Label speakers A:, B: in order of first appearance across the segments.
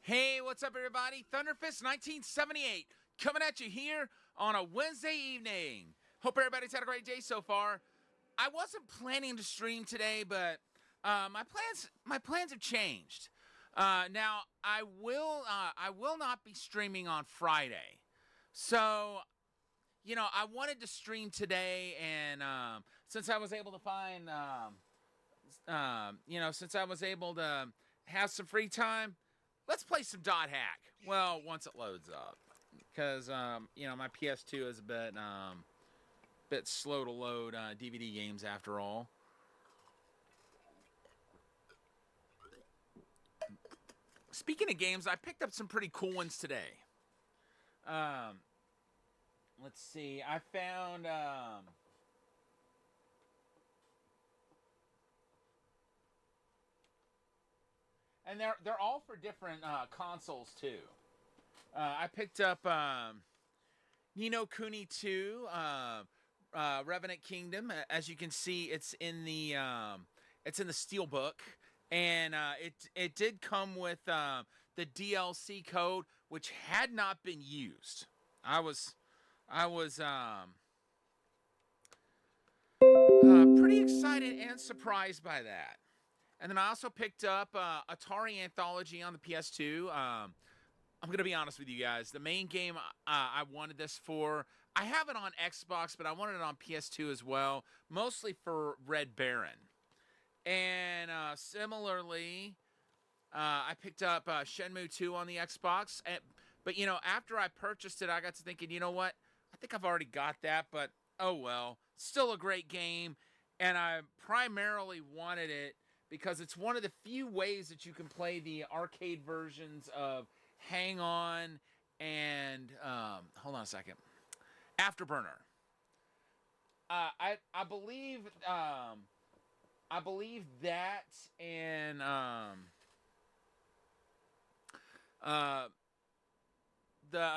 A: Hey, what's up, everybody? Thunderfist 1978 coming at you here on a Wednesday evening. Hope everybody's had a great day so far. I wasn't planning to stream today, but my plans have changed. Now I will not be streaming on Friday, so I wanted to stream today, and since I was able to find since I was able to have some free time, let's play some Dot Hack. Well, once it loads up, because my PS2 is a bit slow to load DVD games after all. Speaking of games, I picked up some pretty cool ones today. Um, let's see. I found and they're all for different consoles too. I picked up Ni no Kuni 2, Revenant Kingdom. As you can see, it's in the Steelbook, and it did come with the DLC code, which had not been used. I was pretty excited and surprised by that. And then I also picked up Atari Anthology on the PS2. I'm gonna be honest with you guys. The main game I wanted this for, I have it on Xbox, but I wanted it on PS2 as well, mostly for Red Baron. And similarly, I picked up Shenmue 2 on the Xbox. But after I purchased it, I got to thinking, you know what? I think I've already got that, but oh well. Still a great game, and I primarily wanted it because it's one of the few ways that you can play the arcade versions of Hang On and hold on a second, Afterburner. I believe that and uh, the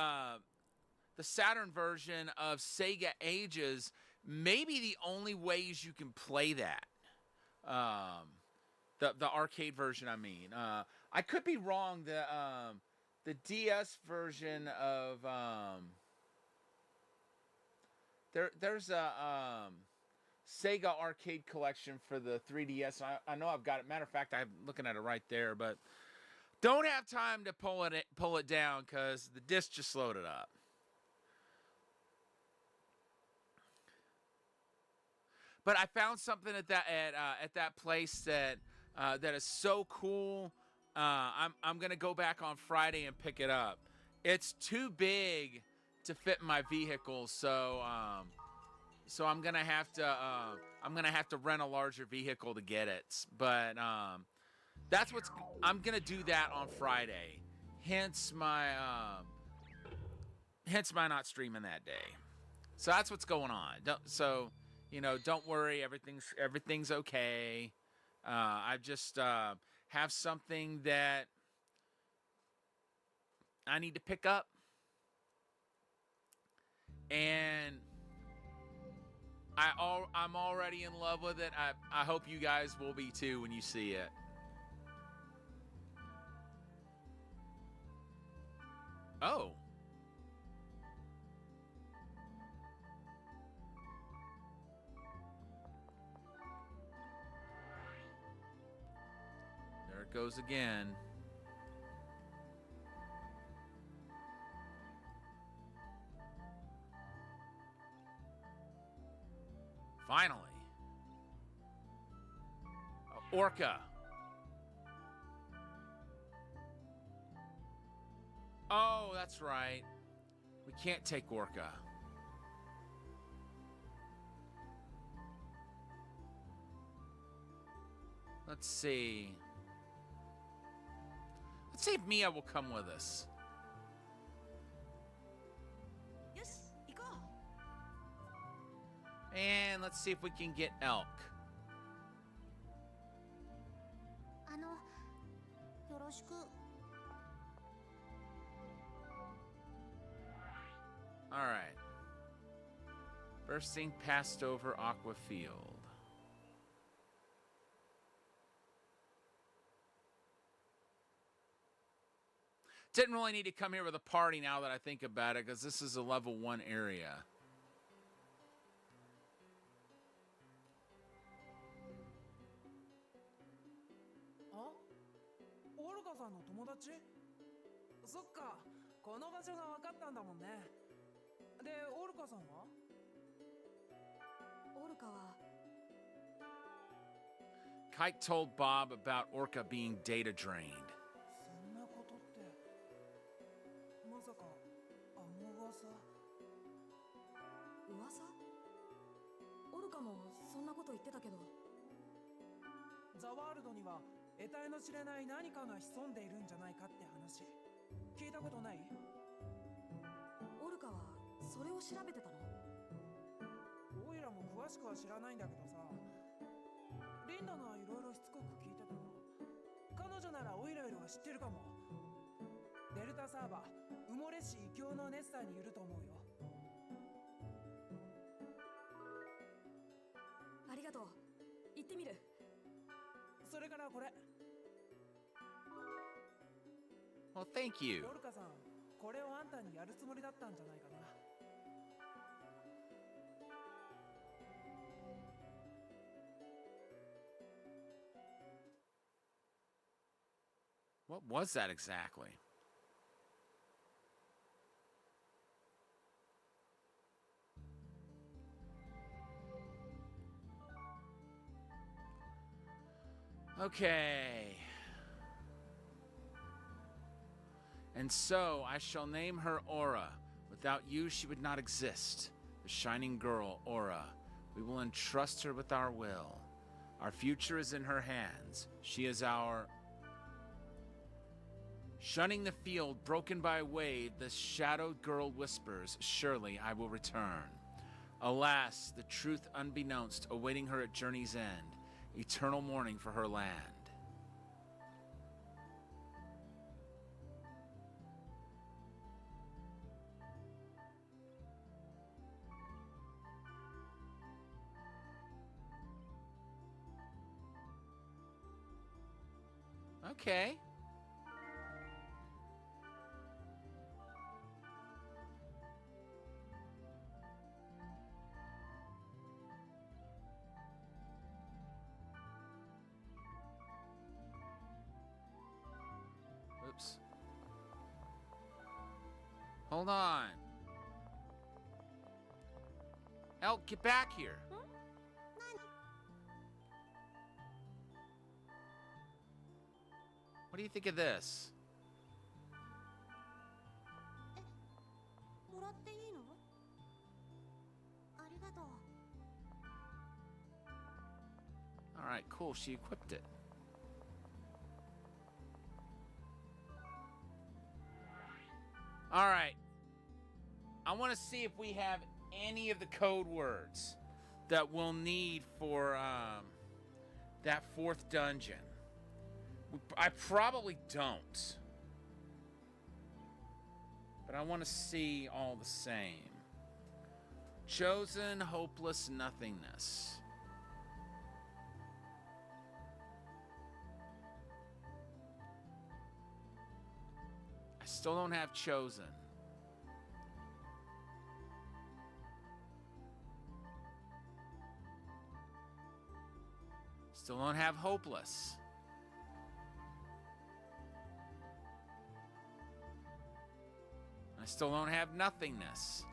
A: the Saturn version of Sega Ages may be the only ways you can play that. Um, the arcade version, I mean. I could be wrong. The DS version of there's a Sega arcade collection for the 3DS. I know I've got it. Matter of fact, I'm looking at it right there, but don't have time to pull it down because the disc just loaded up. But I found something at that place that is so cool. I'm gonna go back on Friday and pick it up. It's too big to fit in my vehicle, so I'm gonna have to rent a larger vehicle to get it. But that's what's I'm gonna do that on Friday. Hence my hence my not streaming that day. So that's what's going on. Don't worry, everything's okay. I just have something that I need to pick up, and I'm already in love with it. I hope you guys will be too when you see it. Oh, there it goes again. Finally, Orca. Oh, that's right. We can't take Orca. Let's see. Let's see if Mia will come with us.
B: よし行こう
A: And let's see if we can get Elk.
B: よろしく
A: All right. Bursting past over Aqua Field. Didn't really need to come here with a party now that I think about it, because this is a level 1 area.
C: あ、オルカさんの友達？そっか、この場所が分かったんだもんね。で、オルカさんは？
B: オルカは
A: Kite told Bob about Orca being data drained.
C: そんなことって、まさかあの噂？
B: 噂？オルカもそんなこと言ってたけど。
C: ザワールドには得体の知れない何かが潜んでいるんじゃないかって話、聞いたことない？
B: オルカはそれを調べてたの？
C: オイラも詳しくは知らないんだけどさ、リンダがいろいろしつこく聞いてたの。彼女ならオイラよりは知ってるかも。デルタサーバー、埋もれ市異教のネスターにいると思うよ。
B: ありがとう。行ってみる。
C: それからこれ。
A: Well, thank you.
C: オルカさん、これをあんたにやるつもりだったんじゃないかな。
A: What was that exactly? Okay. And so I shall name her Aura. Without you, she would not exist. The shining girl, Aura. We will entrust her with our will. Our future is in her hands. She is our... Shunning the field broken by a wave, the shadowed girl whispers, "Surely I will return." Alas, the truth unbeknownst, awaiting her at journey's end. Eternal mourning for her land. Okay. Oops. Hold on. Elk, get back here. What do you think of this?
B: もらっていいの？ありがとう。
A: All right, cool. She equipped it. All right. I want to see if we have any of the code words that we'll need for that 4th dungeon. I probably don't. But I want to see all the same. Chosen hopeless nothingness. I still don't have chosen. Still don't have hopeless. I still don't have nothingness.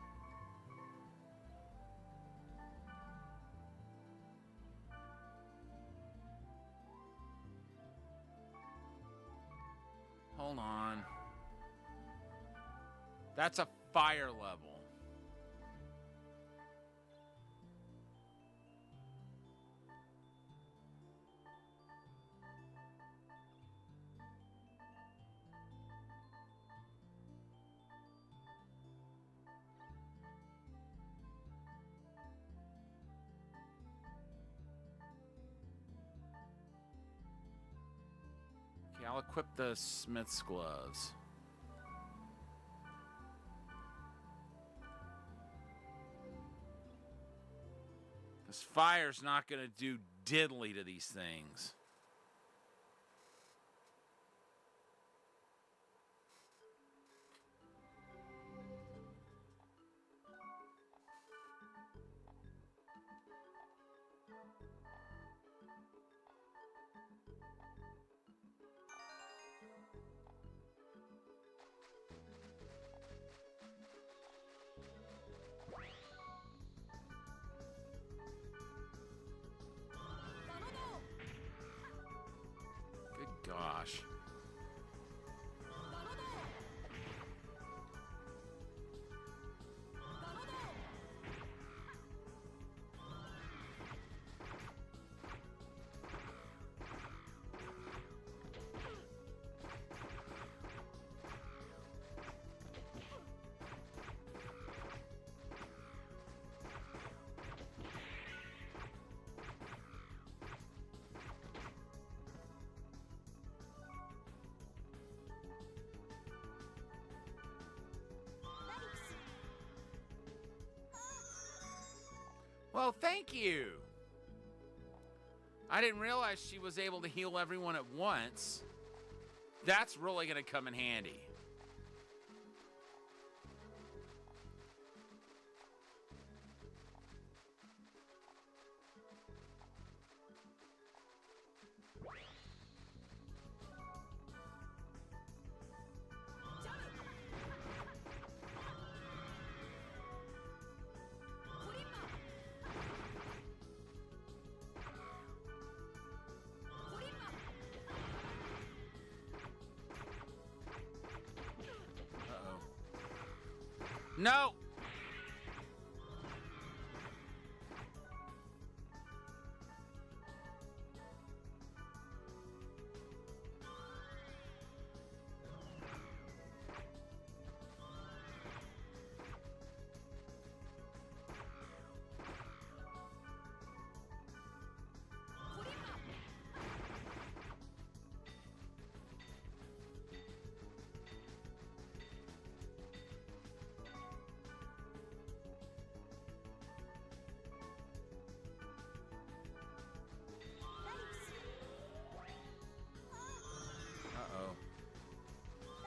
A: Hold on. That's a fire level. Okay, I'll equip the smith's gloves. This fire's not going to do diddly to these things. Well, thank you. I didn't realize she was able to heal everyone at once. That's really going to come in handy. No!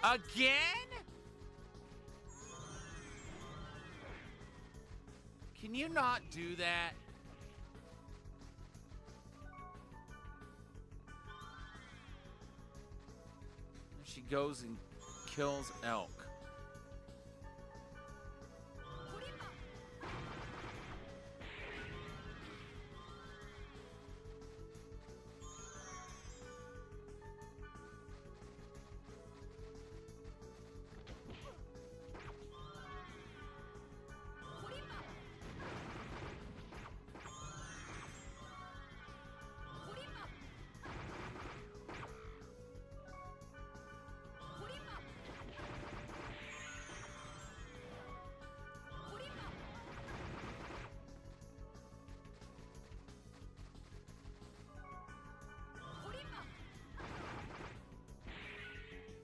A: Again? Can you not do that? She goes and kills elk.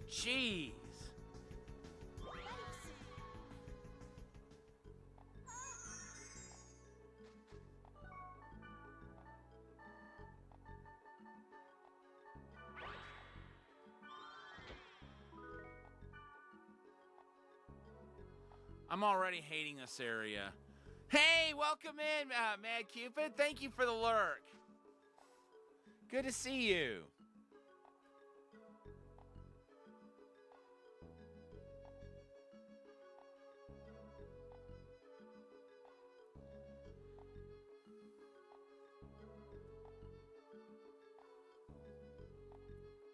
A: Jeez. I'm already hating this area. Hey, welcome in, Mad Cupid. Thank you for the lurk. Good to see you.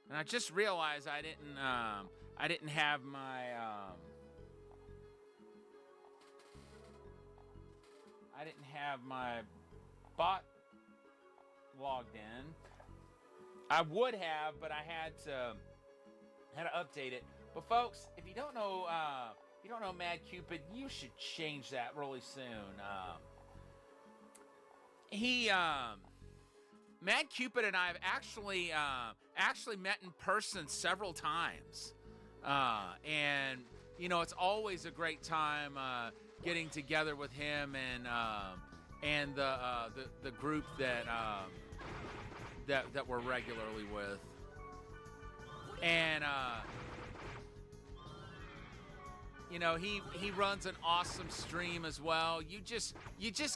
A: And I just realized I didn't have my bot logged in. I would have, but I had to update it. But folks, if you don't know Mad Cupid, you should change that really soon. Mad Cupid and I have actually met in person several times, and you know it's always a great time getting together with him and the group that we're regularly with, and you know he runs an awesome stream as well. You just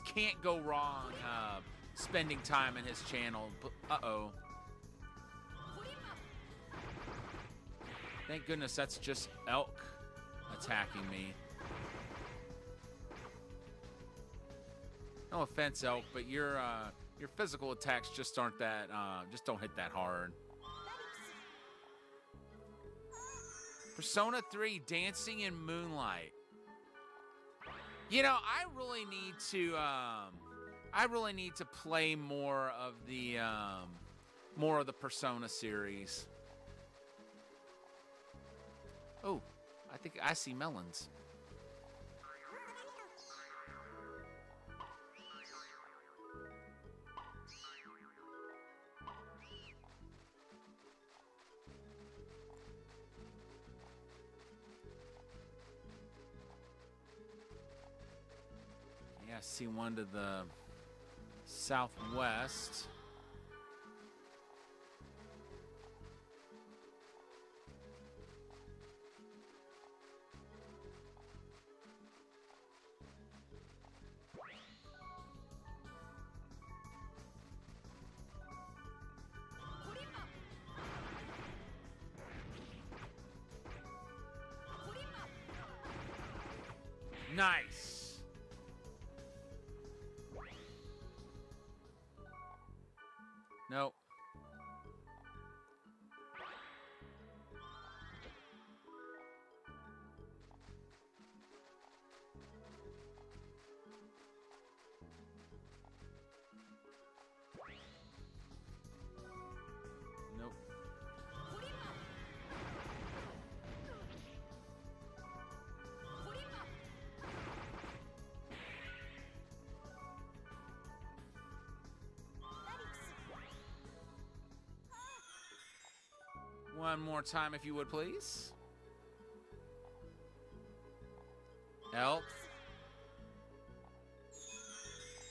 A: can't go wrong. Spending time in his channel. Uh-oh. Thank goodness that's just elk attacking me. No offense, elk, but your physical attacks just aren't that just don't hit that hard. Persona 3 Dancing in Moonlight. You know, I really need to play more of the Persona series. Oh, I think I see melons. Yeah, I see one to the southwest. Nice. Nope. Nope. One more time, if you would, please. Elk.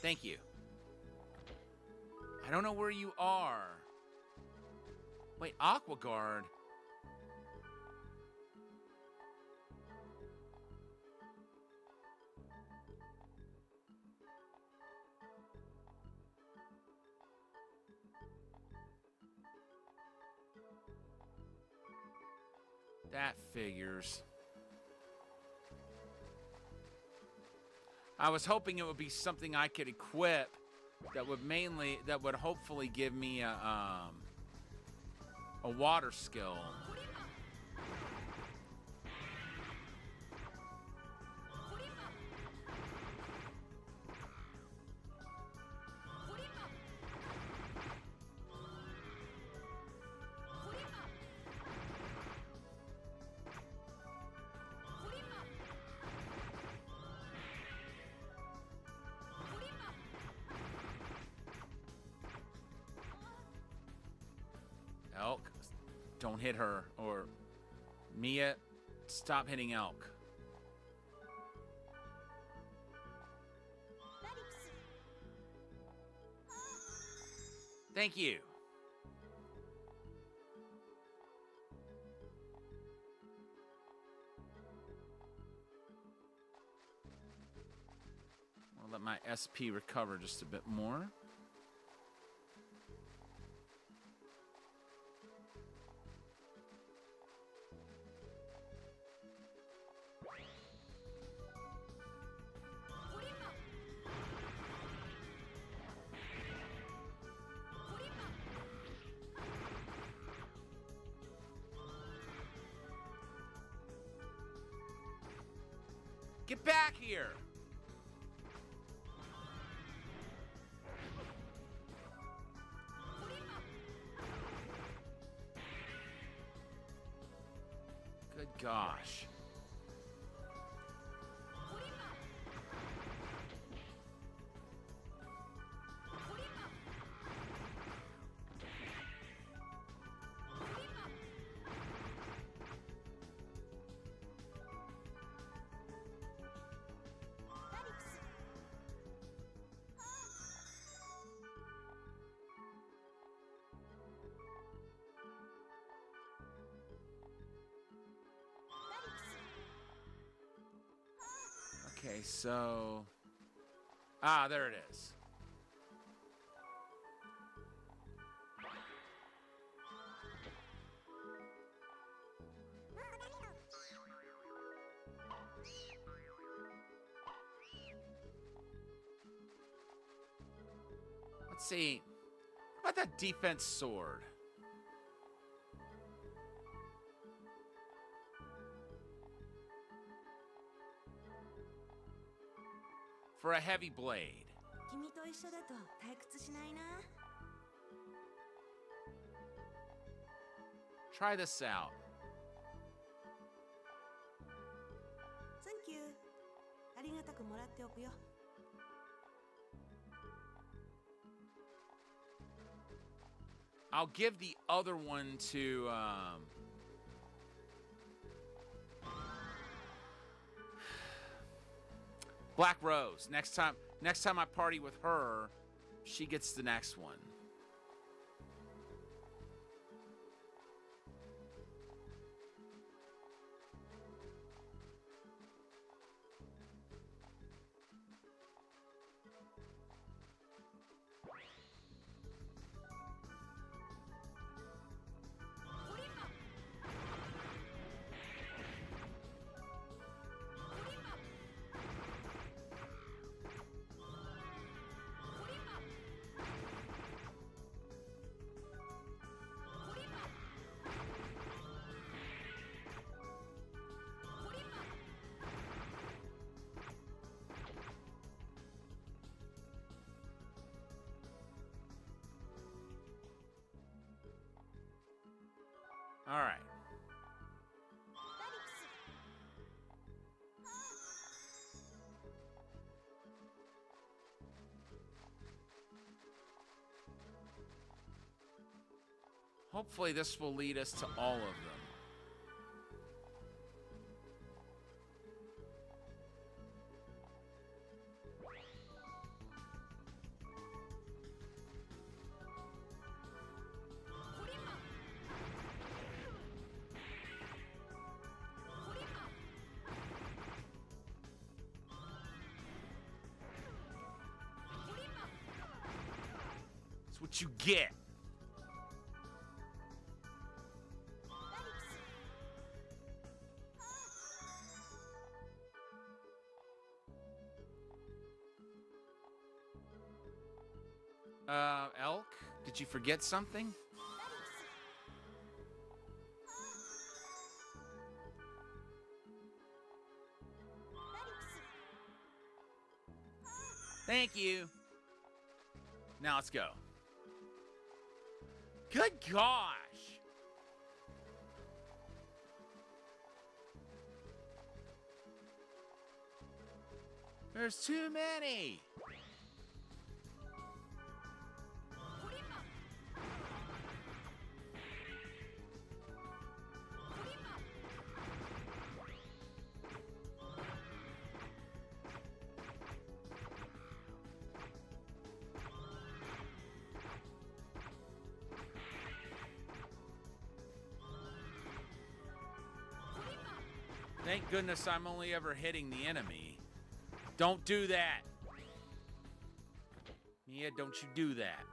A: Thank you. I don't know where you are. Wait, Aqua Guard. That figures. I was hoping it would be something I could equip that would hopefully give me a water skill. Elk, don't hit her. Or Mia, stop hitting Elk. Thank you. I'll let my SP recover just a bit more. Get back here! Good gosh. Okay, so... Ah, there it is. Let's see. What about that defense sword? For a heavy blade.
B: 君と一緒だと退屈しないな。
A: Try this out.
B: Thank you. ありがたくもらっておくよ。
A: I'll give the other one to Black Rose. Next time I party with her, she gets the next one. All right. Hopefully this will lead us to all of them. That's what you get. Elk, did you forget something? Thank you. Now let's go. Good gosh. There's too many. Thank goodness I'm only ever hitting the enemy. Don't do that. Mia, don't you do that.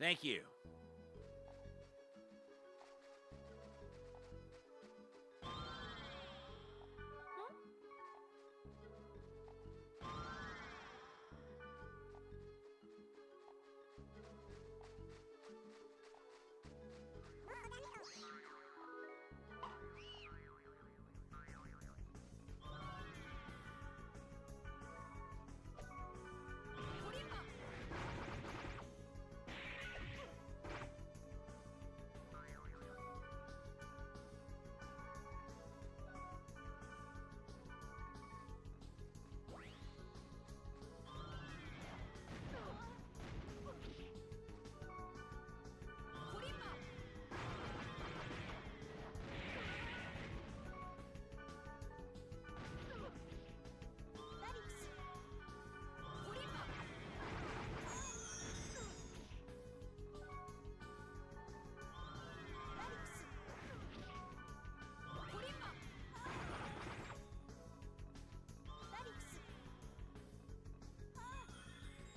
A: Thank you.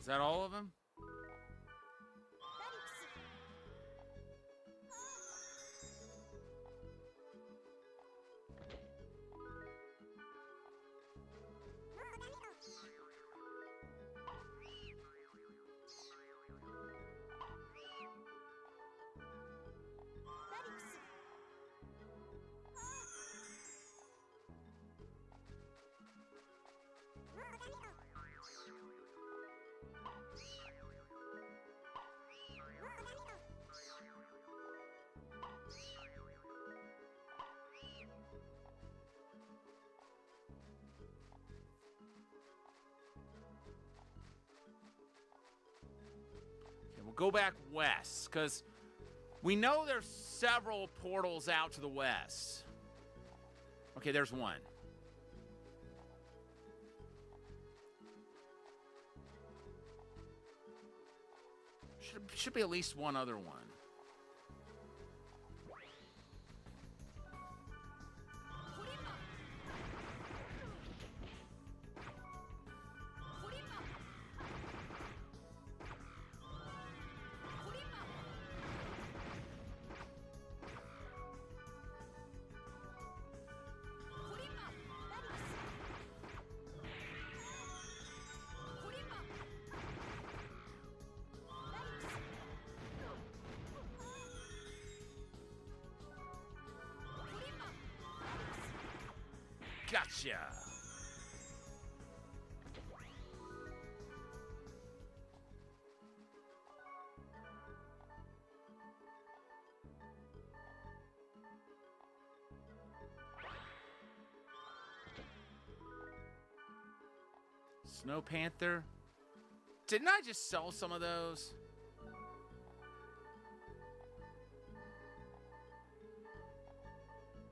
A: Is that all of them? We'll go back west, because we know there's several portals out to the west. Okay, there's one. Should be at least one other one. Gotcha. Snow Panther. Didn't I just sell some of those?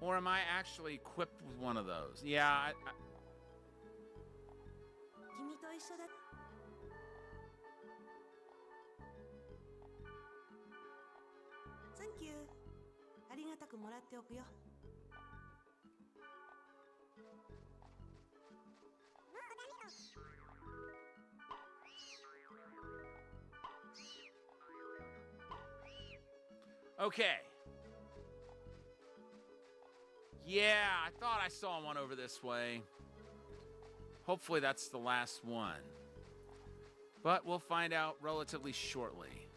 A: Or am I actually equipped with one of those? Yeah,
B: 君と一緒だ。サンキュー。ありがたくもらっておくよ。
A: Okay. Yeah, I thought I saw one over this way. Hopefully that's the last one. But we'll find out relatively shortly.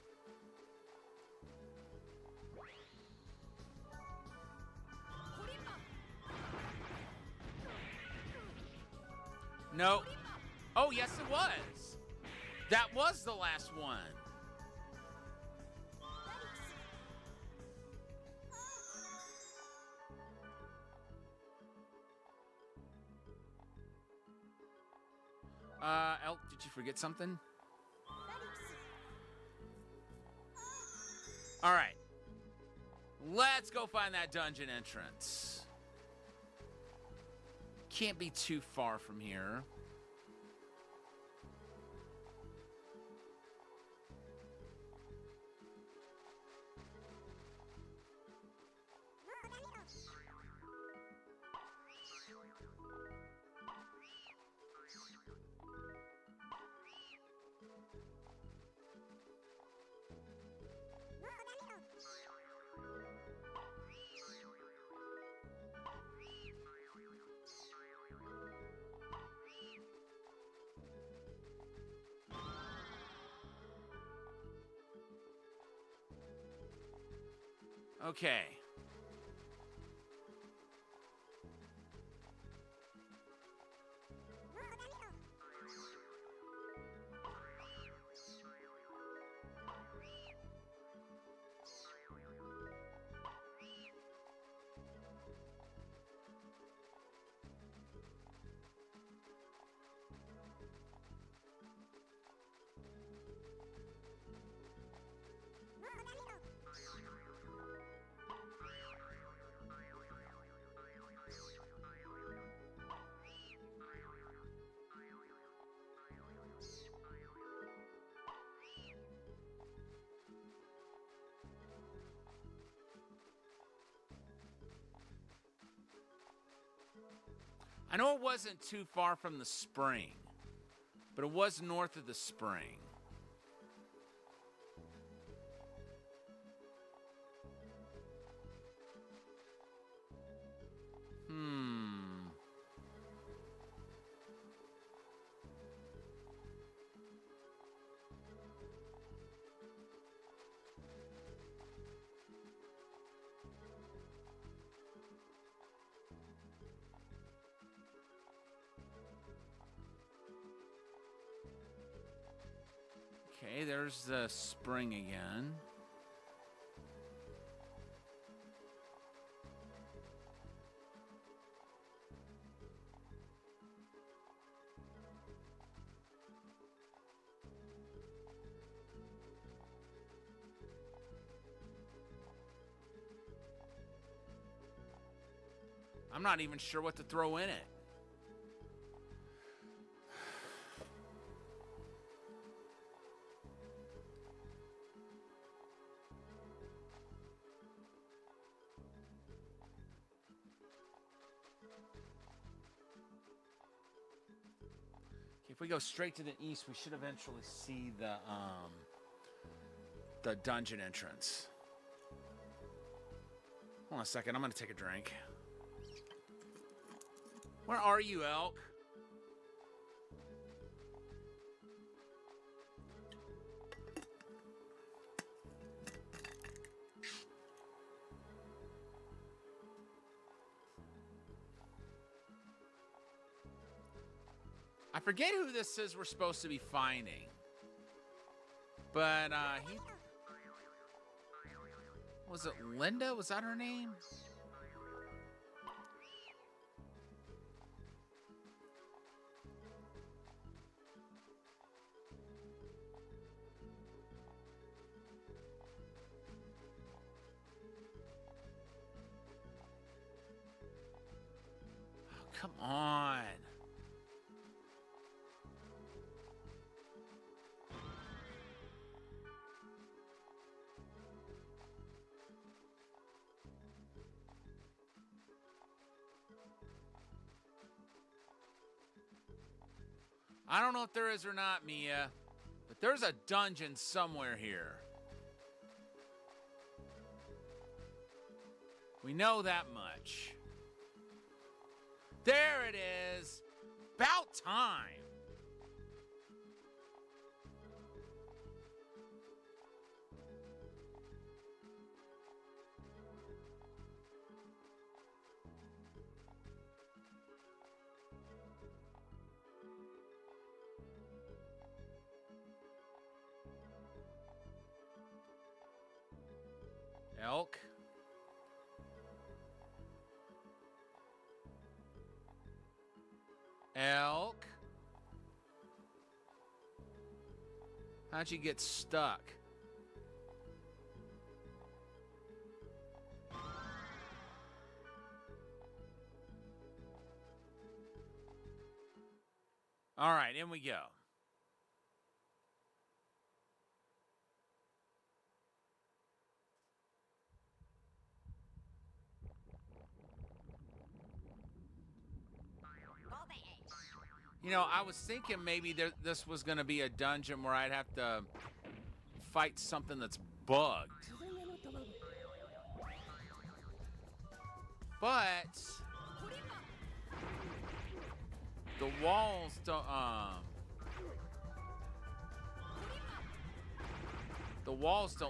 A: No. Oh, yes, it was. That was the last one. Elk, did you forget something? All right. Let's go find that dungeon entrance. Can't be too far from here. Okay. I know it wasn't too far from the spring. But it was north of the spring. Okay, there's the spring again. I'm not even sure what to throw in it. If we go straight to the east, we should eventually see the dungeon entrance. Hold on a second, I'm gonna take a drink. Where are you, Elk? I forget who this is we're supposed to be finding. But, he... Was it Linda? Was that her name? Oh, come on. I don't know if there is or not, Mia, but there's a dungeon somewhere here. We know that much. There it is. About time. Elk. Elk. How'd you get stuck? All right, in we go. You know, I was thinking maybe this was going to be a dungeon where I'd have to fight something that's bugged. But the walls don't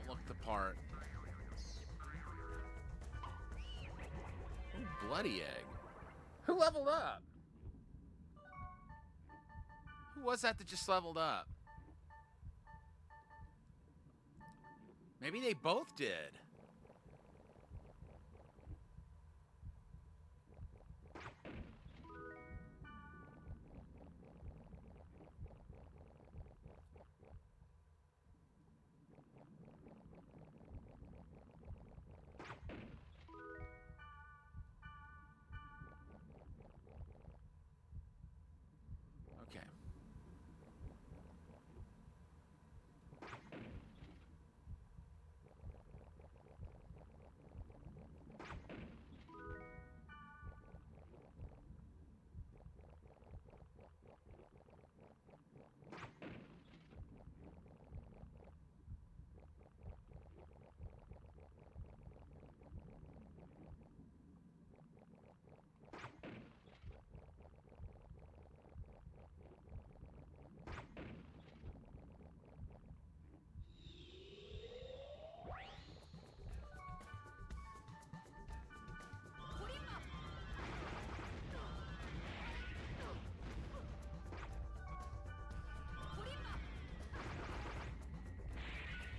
A: look the part. Ooh, bloody egg. Who leveled up? Who was that just leveled up? Maybe they both did. Okay.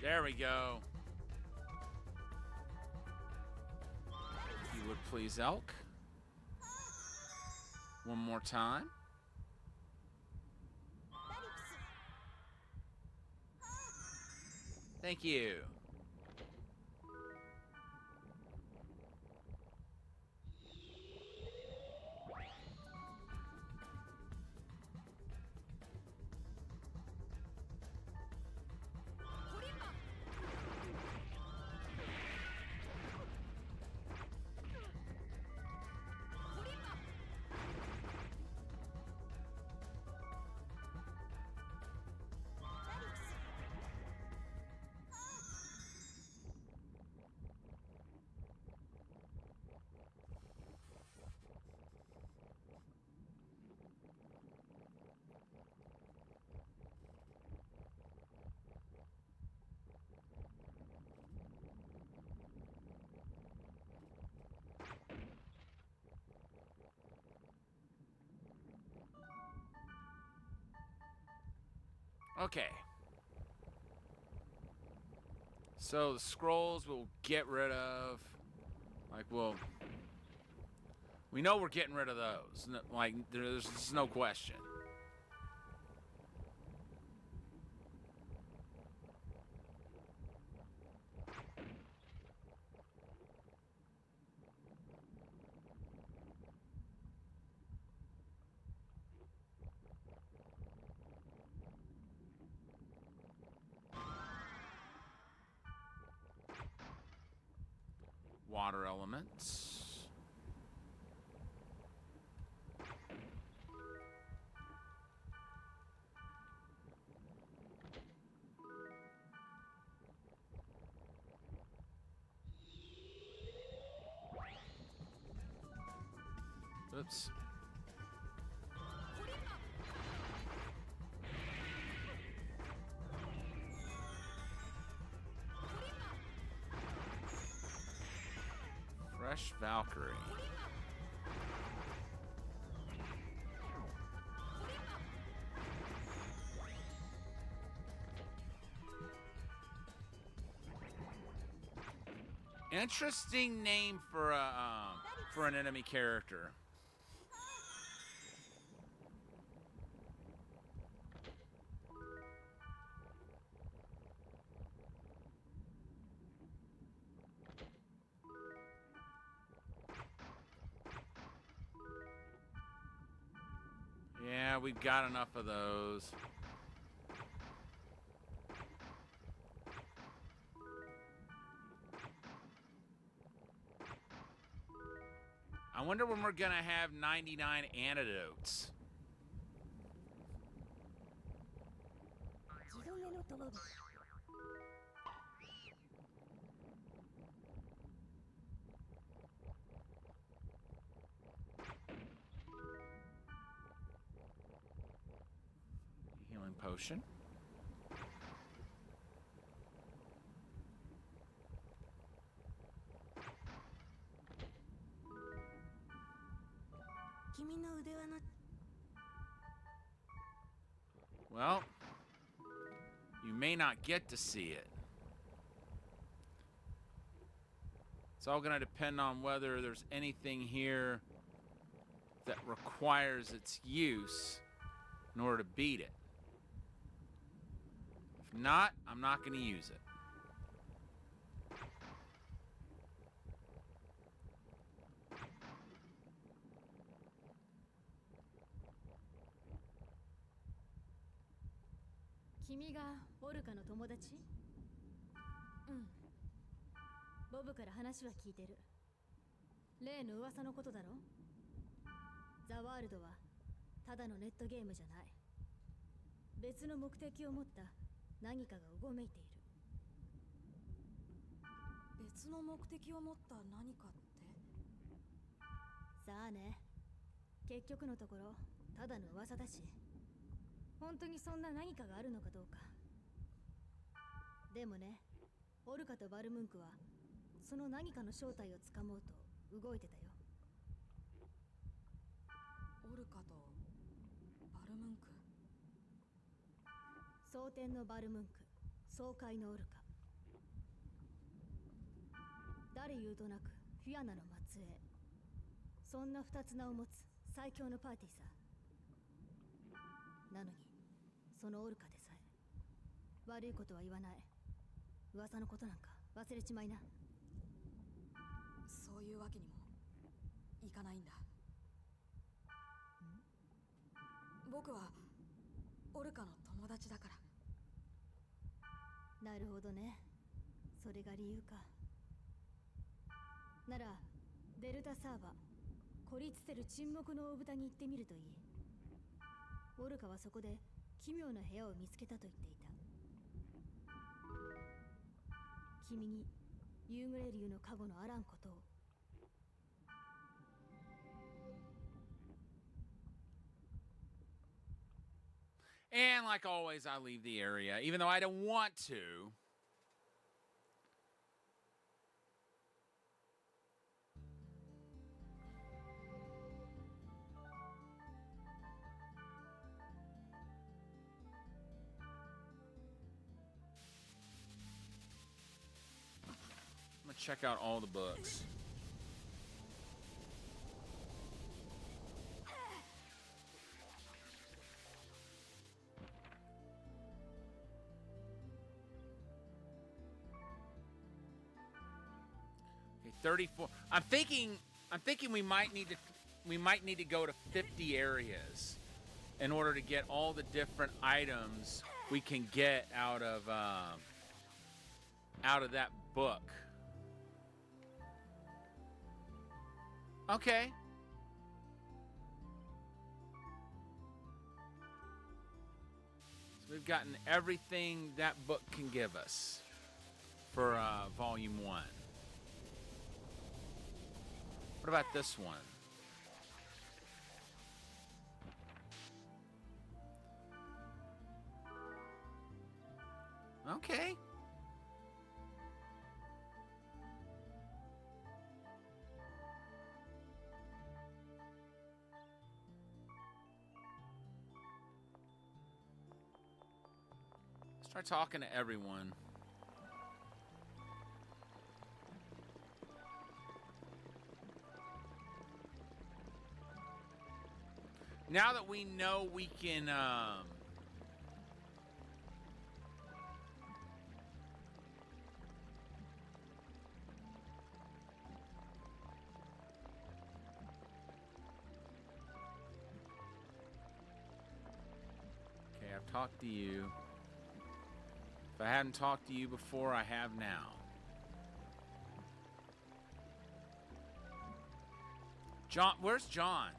A: There we go. If you would please, Elk. One more time. Thank you. Okay. So the scrolls we'll get rid of. Like, we know we're getting rid of those. Like, there's no question. Water elements. Oops. Fresh Valkyrie. Interesting name for an enemy character. Yeah, we've got enough of those. I wonder when we're gonna have 99 antidotes. Healing potion. Well, you may not get to see it. It's all going to depend on whether there's anything here that requires its use in order to beat it. If not, I'm not going to use it.
D: 誰言うとなくフィアナの末裔。そんな二つ名を持つ最強のパーティーさ。なのにそのオルカでさえ悪いことは言わない。噂のことなんか忘れちまいな。
E: そういうわけにもいかないんだ。僕はオルカの友達だから。
D: なるほどね。それが理由か。ならデルタサーバ孤立せる沈黙の大豚に行ってみるといい。オルカはそこで奇妙な部屋を見つけたと言っていた。君にユーグレリュウの加護のあらんことを。
A: And like always, I leave the area, even though I don't want to. I'm gonna check out all the books. Okay, 34. I'm thinking we might need to go to 50 areas in order to get all the different items we can get out of that book. Okay. So we've gotten everything that book can give us for volume 1. What about this one? Okay. Start talking to everyone. Now that we know we can okay, I've talked to you. If I hadn't talked to you before, I have now. John, where's John?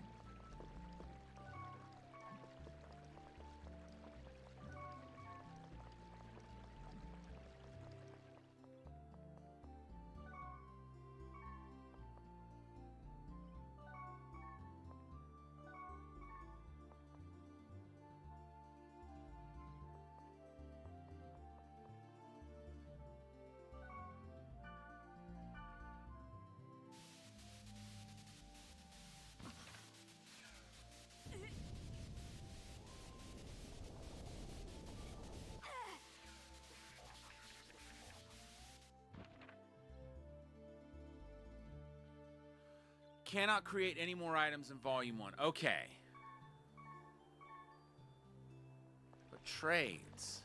A: Cannot create any more items in Volume 1. Okay. But trades.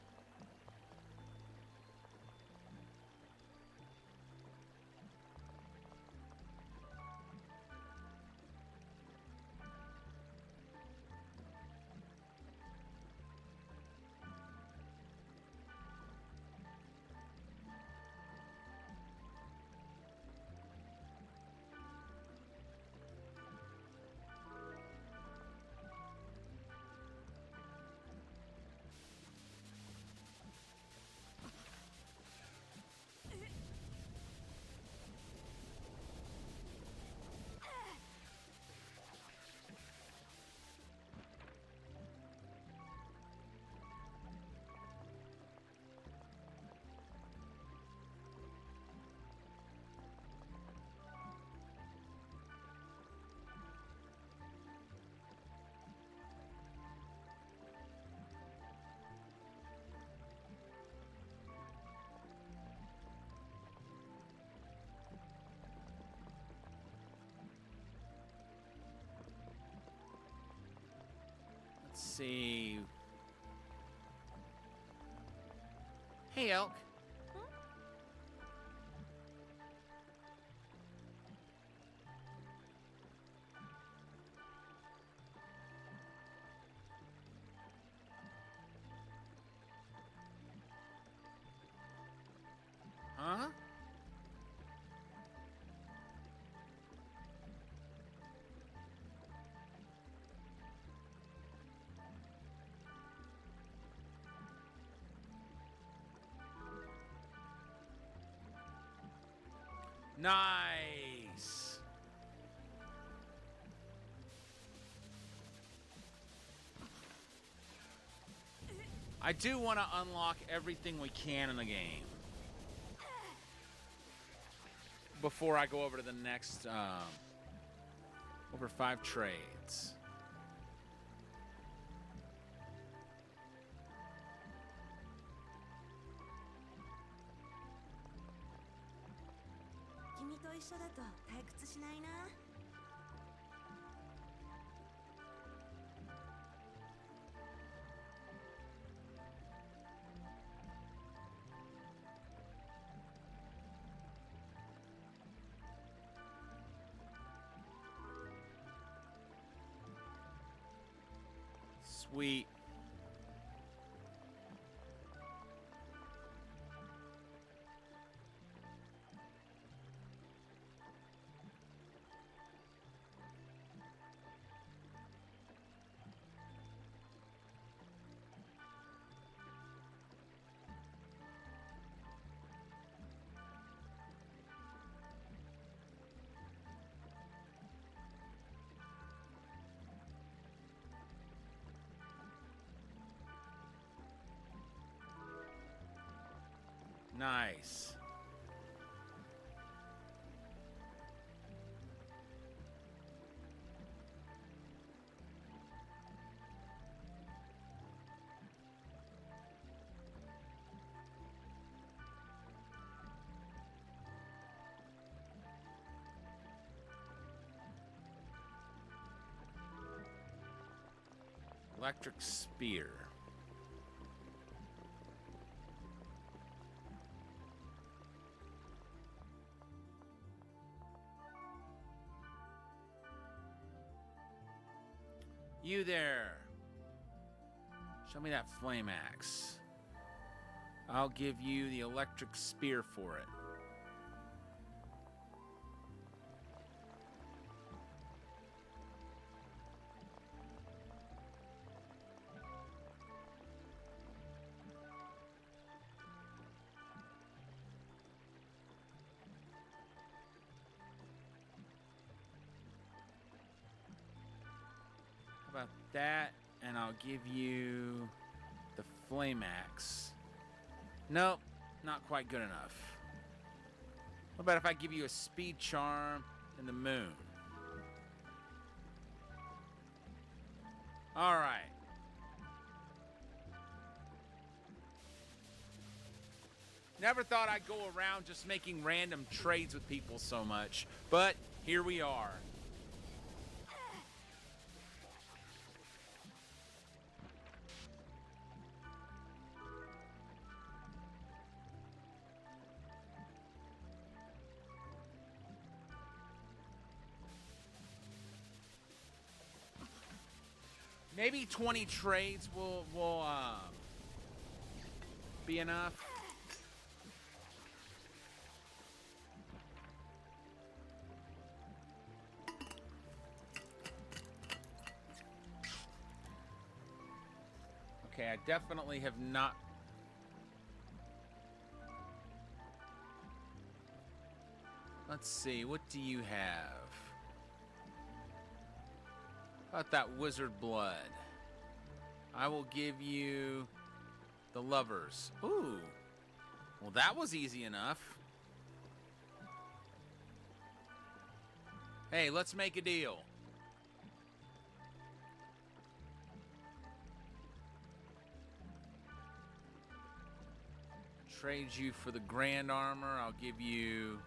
A: see. Hey, Elk. Huh? Nice. I do want to unlock everything we can in the game before I go over to the next over 5 trades.
B: 君と一緒だと退屈しないな。
A: Sweet. Nice. Electric spear. You there. Show me that flame axe. I'll give you the electric spear for it. How about that? And I'll give you the flame axe. Nope, not quite good enough. What about if I give you a speed charm and the moon? All right. Never thought I'd go around just making random trades with people so much, but here we are. Maybe 20 trades will be enough. Okay, I definitely have not. Let's see, what do you have? How about that wizard blood? I will give you the lovers. Ooh. Well, that was easy enough. Hey, let's make a deal. Trade you for the grand armor. I'll give you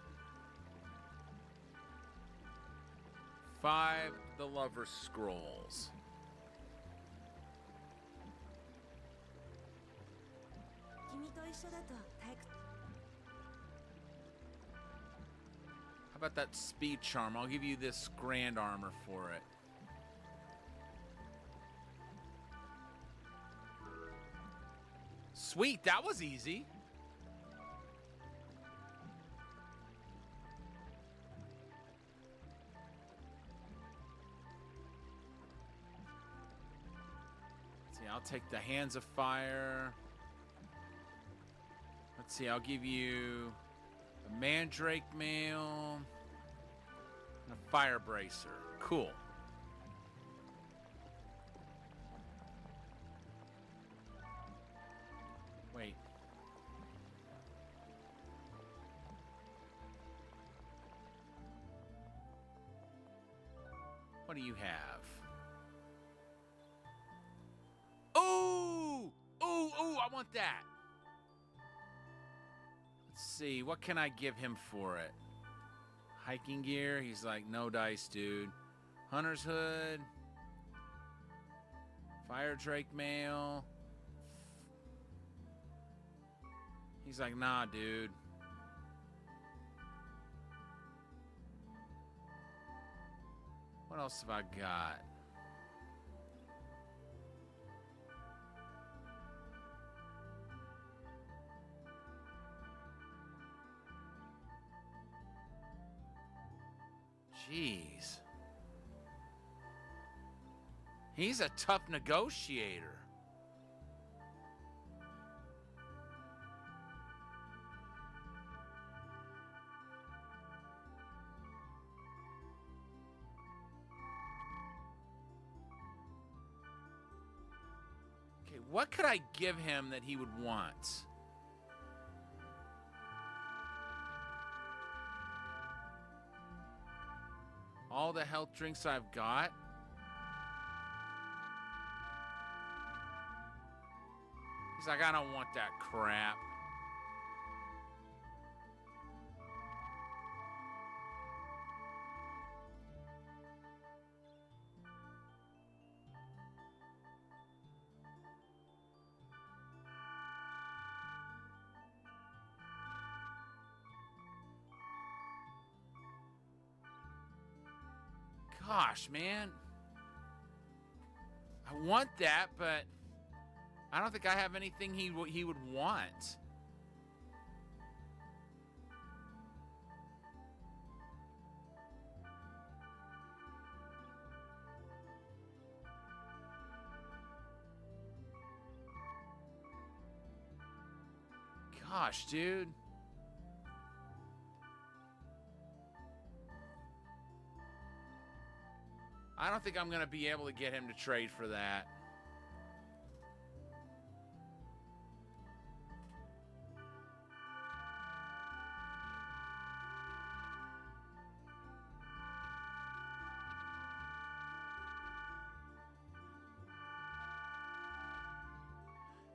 A: 5 the lover's scrolls.
B: 一緒だと退屈。
A: How about that speed charm? I'll give you this grand armor for it. Sweet, that was easy. Let's see, I'll take the Hands of Fire. Let's see, I'll give you a Mandrake Mail and a Fire Bracer. Cool. Wait. What do you have? Ooh! Ooh, ooh, I want that. Let's see, what can I give him for it? Hiking gear? He's like, no dice, dude. Hunter's hood. Fire Drake mail. He's like, nah, dude. What else have I got? Jeez. He's a tough negotiator. Okay, what could I give him that he would want? All the health drinks I've got. He's like, I don't want that crap. Gosh, man. I want that, but I don't think I have anything he would want. Gosh, dude. I don't think I'm going to be able to get him to trade for that.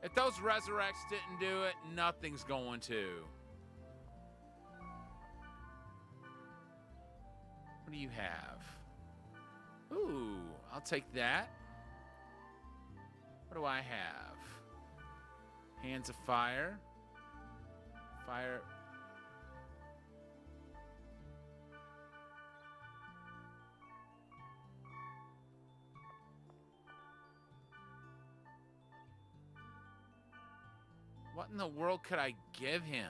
A: If those resurrects didn't do it, nothing's going to. What do you have? Ooh, I'll take that. What do I have? Hands of Fire. Fire. What in the world could I give him?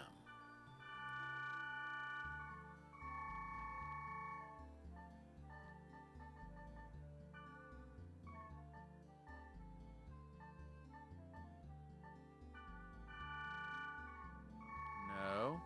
A: No.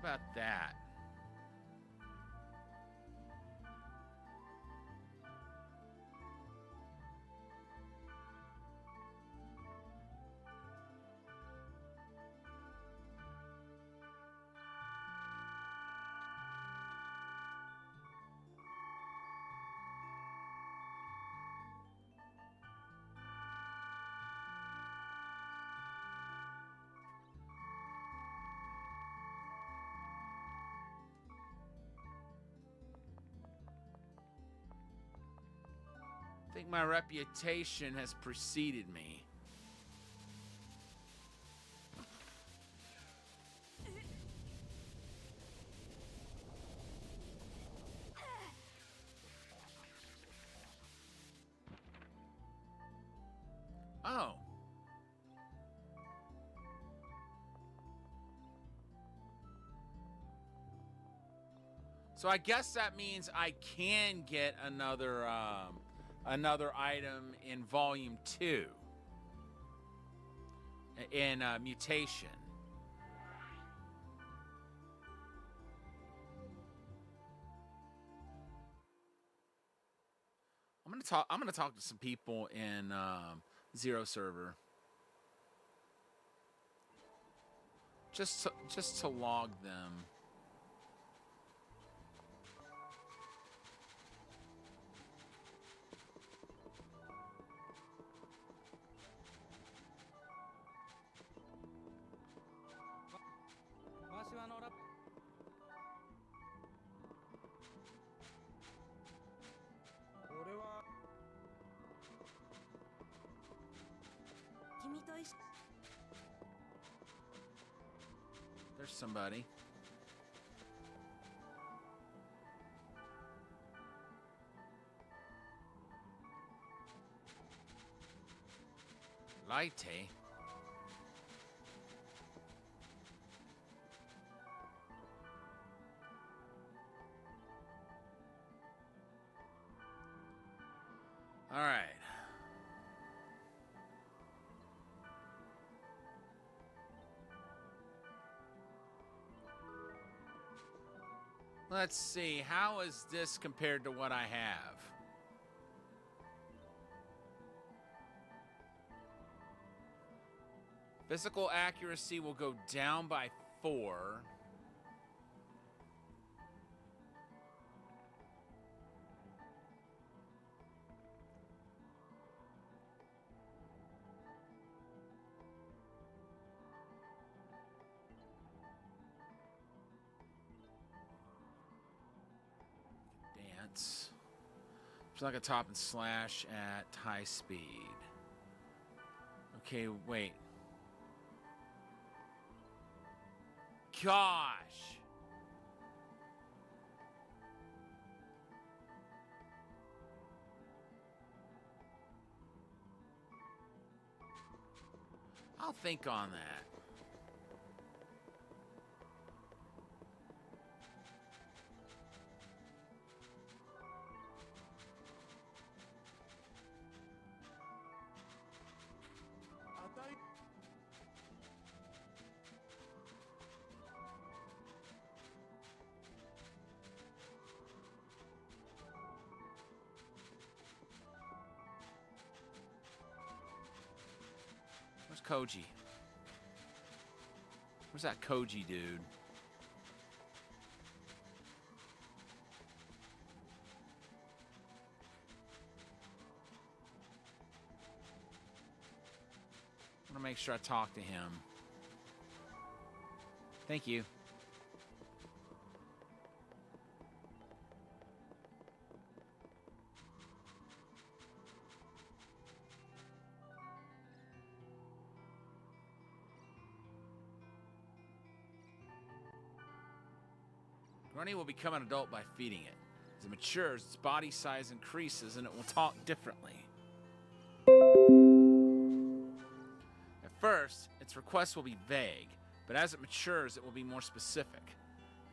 A: about that? I think my reputation has preceded me. Oh. So I guess that means I can get another item in volume 2 in mutation. I'm gonna talk to some people in Zero server just to log them. There's somebody. Laite. All right. Let's see. How is this compared to what I have? Physical accuracy will go down by 4. Dance. It's like a top and slash at high speed. Okay, wait. Gosh. I'll think on that. Where's Koji? Where's that Koji dude? I want to make sure I talk to him. Thank you. Grunny will become an adult by feeding it. As it matures, its body size increases and it will talk differently. At first, its requests will be vague, but as it matures, it will be more specific.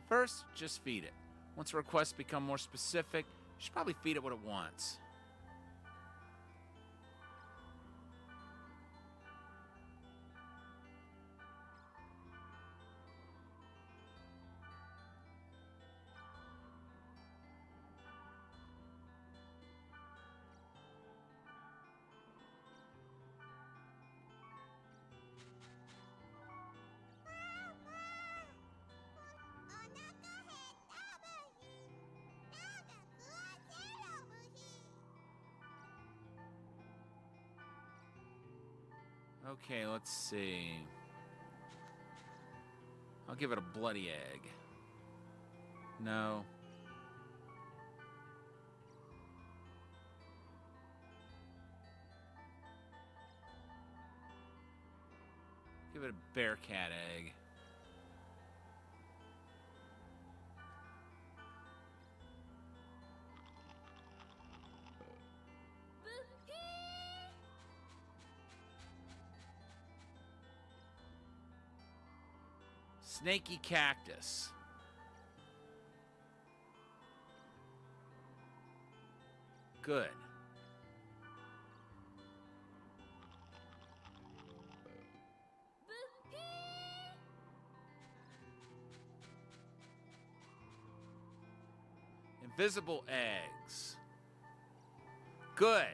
A: First, just feed it. Once requests become more specific, you should probably feed it what it wants. Okay, let's see. I'll give it a bloody egg. No. Give it a bear cat egg. Snaky cactus. Good. Invisible eggs. Good.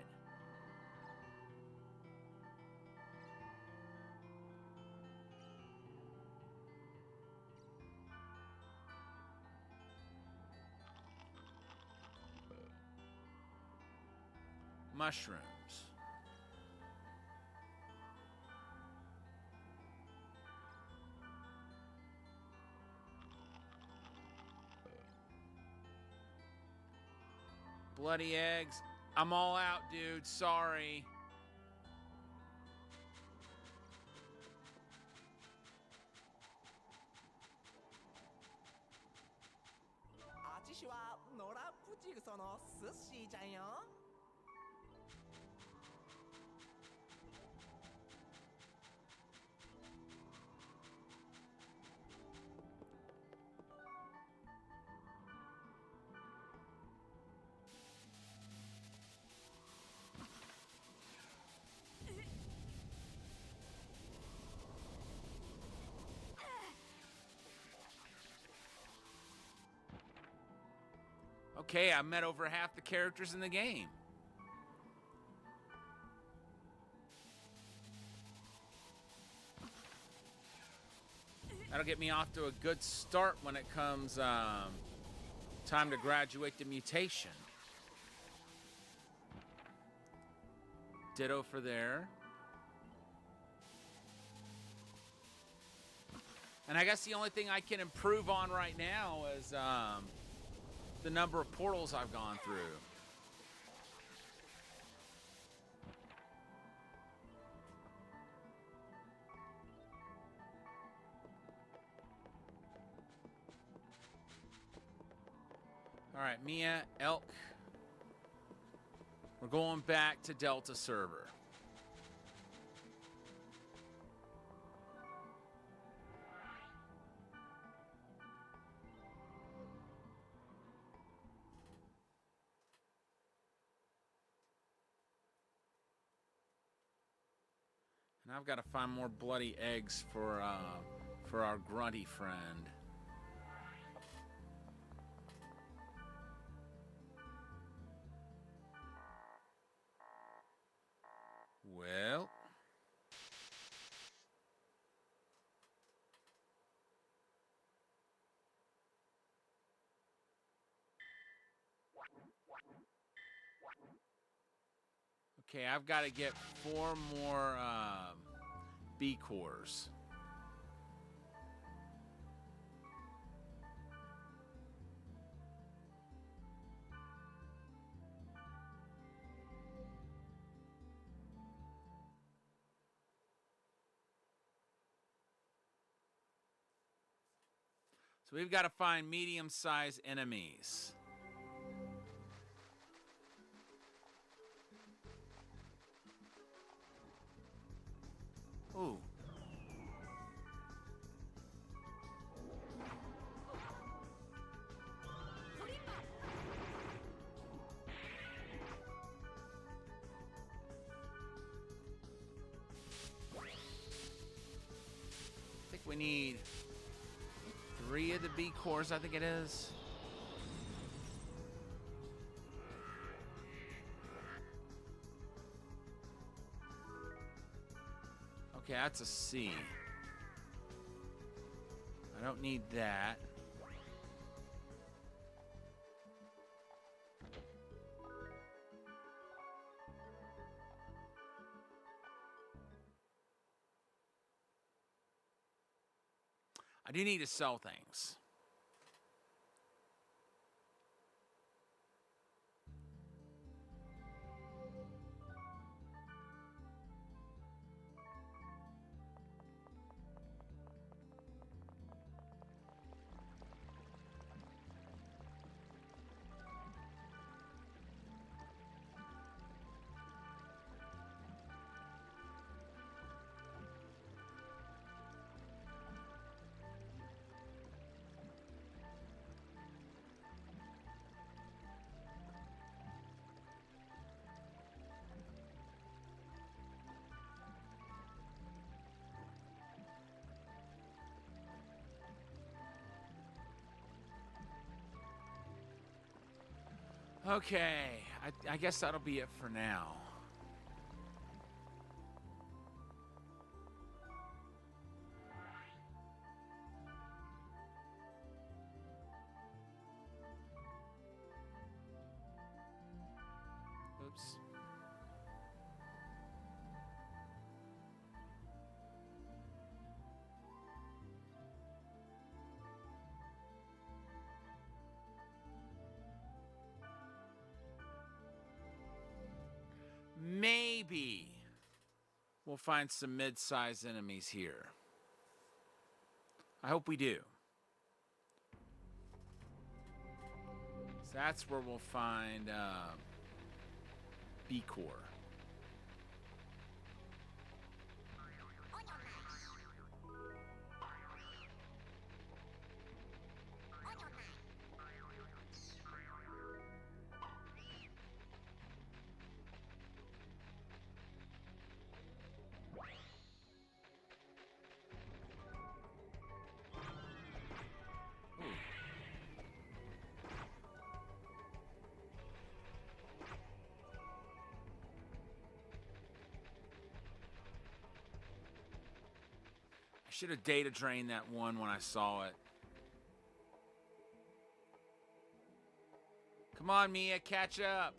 A: Mushrooms. Bloody eggs. I'm all out, dude. Sorry. Okay, I met over half the characters in the game. That'll get me off to a good start when it comes time to graduate to mutation. Ditto for there. And I guess the only thing I can improve on right now is the number of portals I've gone through. All right, Mia, Elk. We're going back to Delta server. And I've got to find more bloody eggs for our grunty friend. Well. Okay, I've got to get 4 more B cores. So we've got to find medium-sized enemies. Ooh. I think we need 3 of the B cores, I think it is. Okay, that's a C. I don't need that. do need to sell things. Okay, I guess that'll be it for now. Oops. Maybe we'll find some mid-sized enemies here. I hope we do. So that's where we'll find B-Core. I should have data drained that one when I saw it. Come on, Mia, catch up.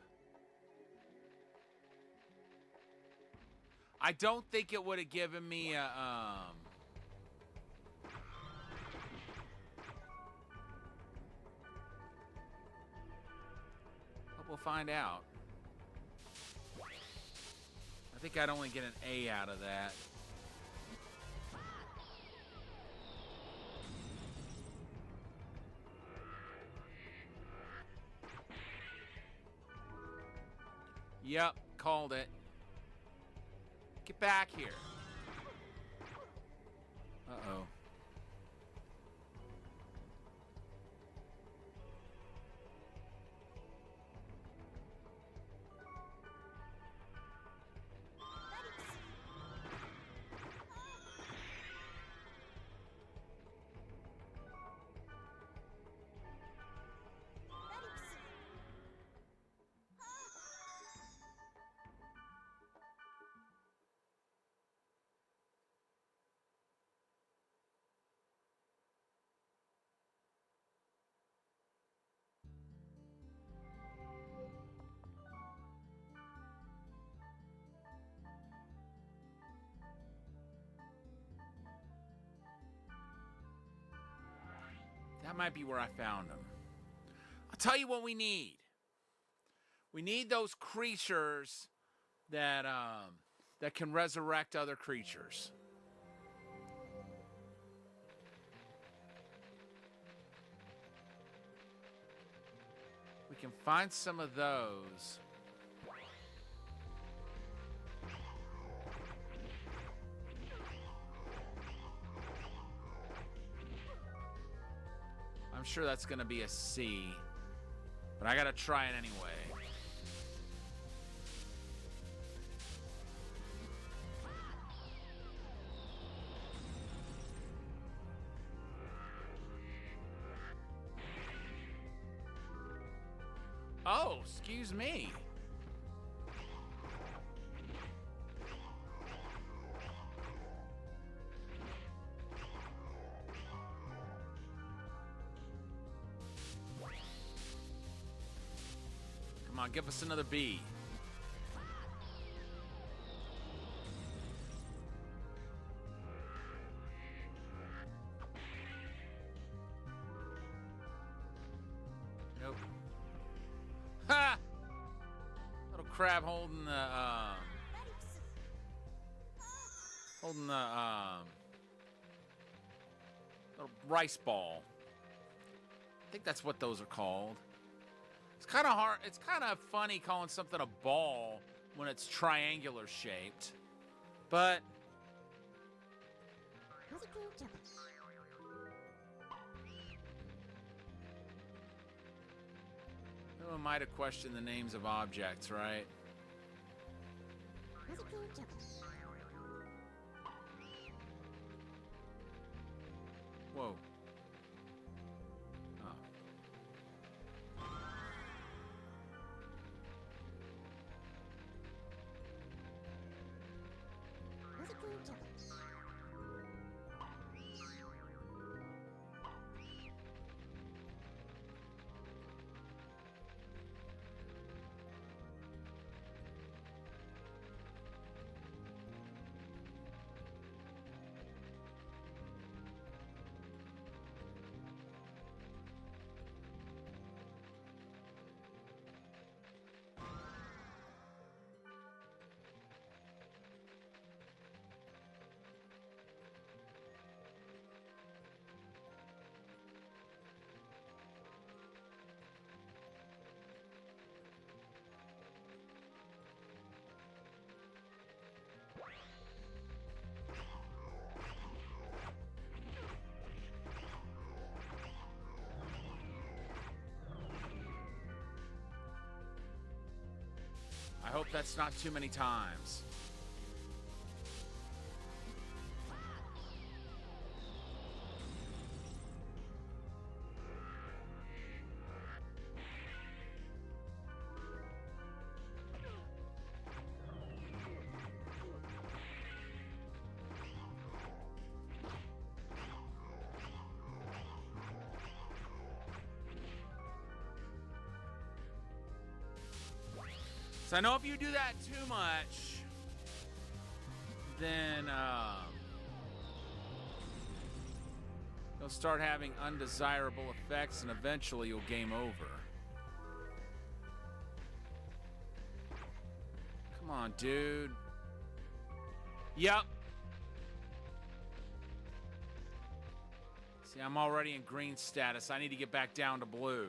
A: I don't think it would have given me a, but we'll find out. I think I'd only get an A out of that. Yep, called it. Get back here. Uh-oh. That might be where I found them. I'll tell you what we need. We need those creatures that that can resurrect other creatures. We can find some of those. I'm sure that's going to be a C, but I got to try it anyway. Oh, excuse me. Come on, give us another B. crab holding the little rice ball. I think that's what those are called. It's kind of hard. It's kind of funny calling something a ball when it's triangular shaped, but who am I to question the names of objects, right? Whoa. Oh. I hope that's not too many times. So I know if you do that too much, then you'll start having undesirable effects and eventually you'll game over. Come on, dude. Yep. See, I'm already in green status. I need to get back down to blue.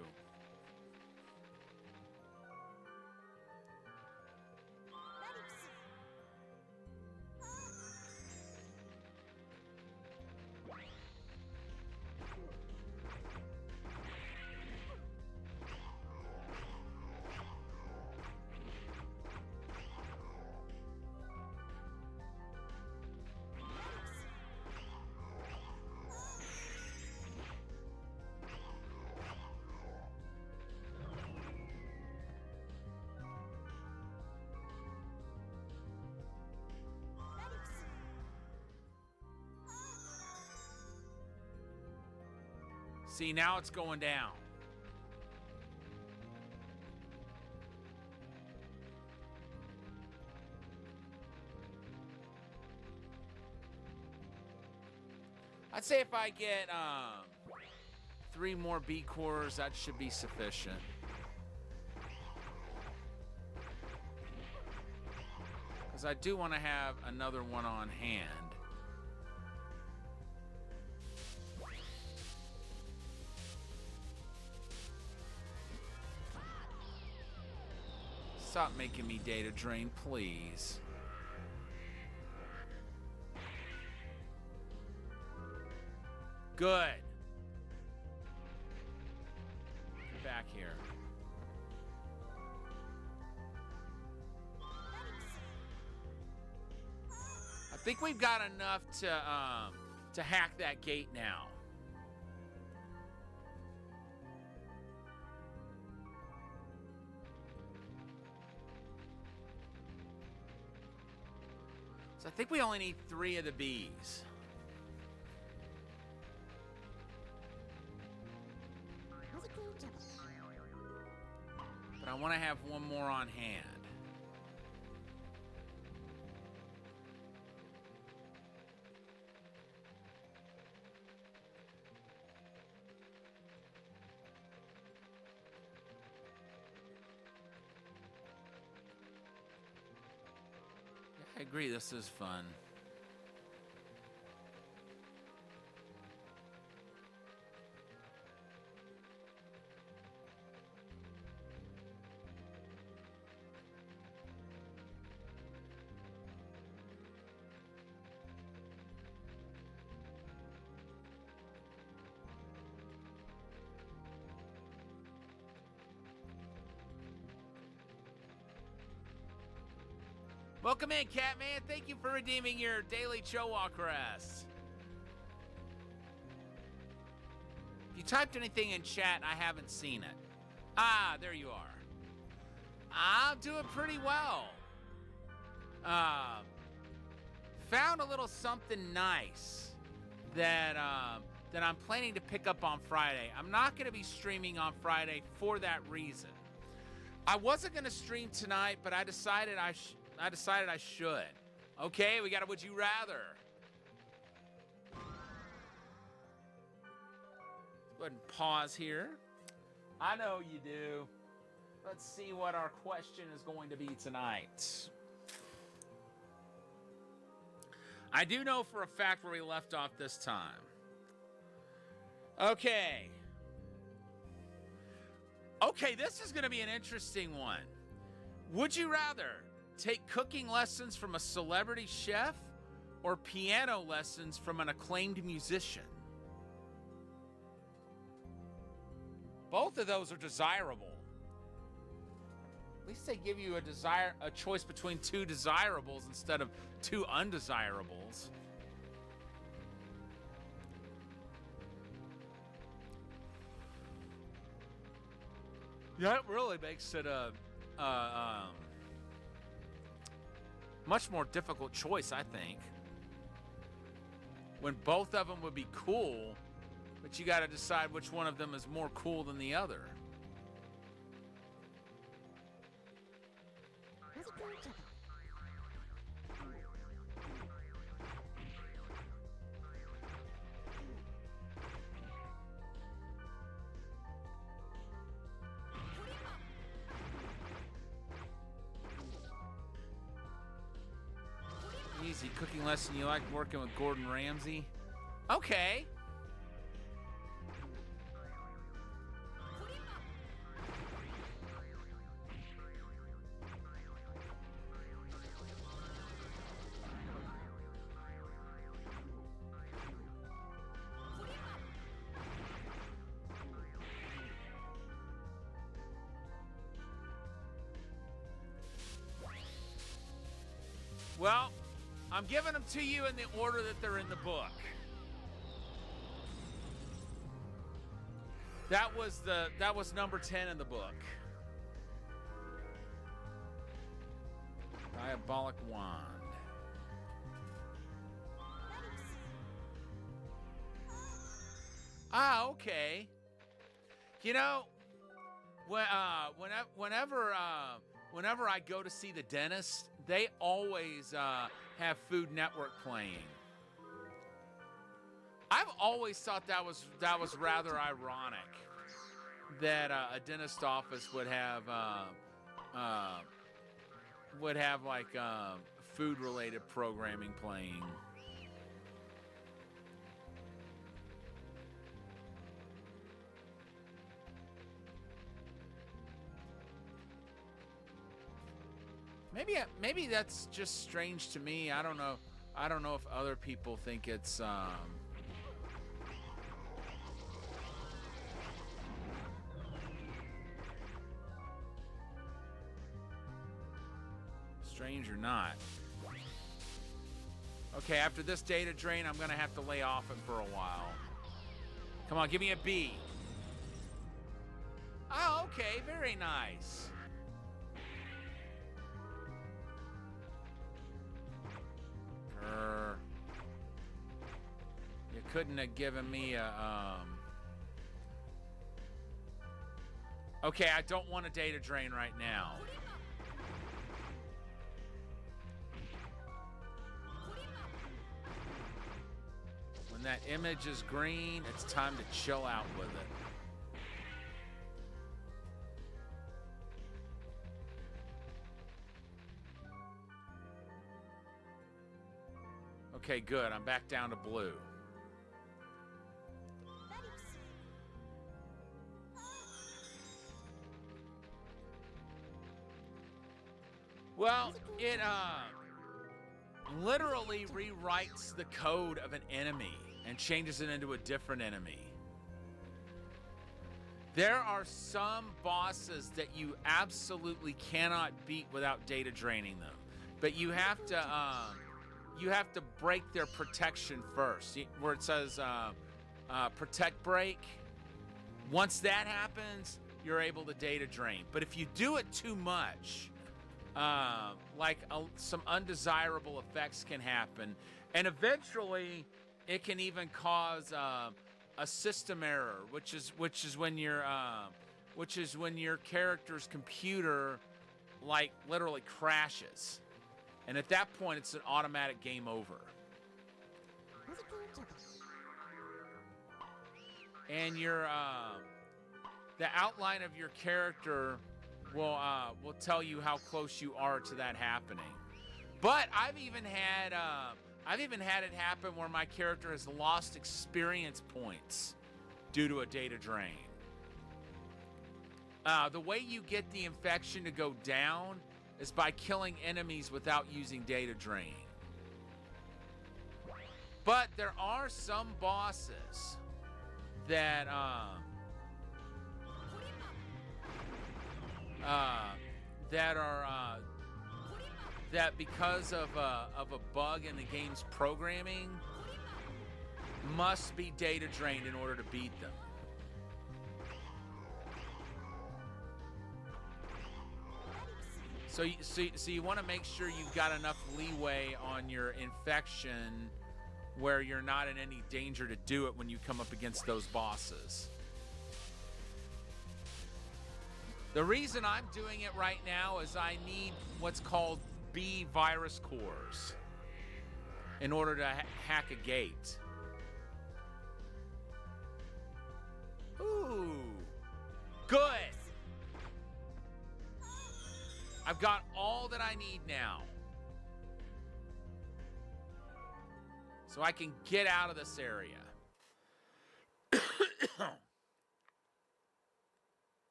A: See, now it's going down. I'd say if I get 3 more B cores, that should be sufficient. Because I do want to have another one on hand. Stop making me data drain, please. Good. Get back here. I think we've got enough to hack that gate now. So I think we only need 3 of the Bs. But I want to have 1 more on hand. agree. This is fun. Welcome in, Catman. Thank you for redeeming your daily Chowok crest. If you typed anything in chat, I haven't seen it. Ah, there you are. I'm doing pretty well. Found a little something nice that that I'm planning to pick up on Friday. I'm not going to be streaming on Friday for that reason. I wasn't going to stream tonight, but I decided I should. Okay, we got a Would You Rather. Go ahead and pause here. I know you do. Let's see what our question is going to be tonight. I do know for a fact where we left off this time. Okay. Okay, this is going to be an interesting one. Would you rather take cooking lessons from a celebrity chef or piano lessons from an acclaimed musician? Both of those are desirable. At least they give you a choice between two desirables instead of two undesirables. That really makes it a much more difficult choice, I think. When both of them would be cool, but you got to decide which one of them is more cool than the other. Easy cooking lesson. You like working with Gordon Ramsay? Okay. Well, I'm giving them to you in the order that they're in the book. That was number 10 in the book. Diabolic Wand. Ah, okay. You know, whenever I go to see the dentist, they always have Food Network playing. I've always thought that was rather ironic that a dentist office would have like food-related programming playing. Maybe that's just strange to me. I don't know if other people think it's strange or not. Okay, after this data drain, I'm gonna have to lay off him for a while. Come on, give me a B. Oh, okay, very nice. You couldn't have given me a, Okay, I don't want a data drain right now. When that image is green, it's time to chill out with it. Okay, good. I'm back down to blue. Well, it literally rewrites the code of an enemy and changes it into a different enemy. There are some bosses that you absolutely cannot beat without data draining them, but you have to break their protection first, where it says protect break. Once that happens, you're able to data drain. But if you do it too much, some undesirable effects can happen, and eventually it can even cause a system error, which is when your character's computer like literally crashes, and at that point it's an automatic game over. And your the outline of your character will tell you how close you are to that happening. But I've even had it happen where my character has lost experience points due to a data drain. The way you get the infection to go down is by killing enemies without using data drain. But there are some bosses that that because of a bug in the game's programming must be data drained in order to beat them. So you want to make sure you've got enough leeway on your infection where you're not in any danger to do it when you come up against those bosses. The reason I'm doing it right now is I need what's called B virus cores in order to hack a gate. Ooh, good. I've got all that I need now, so I can get out of this area.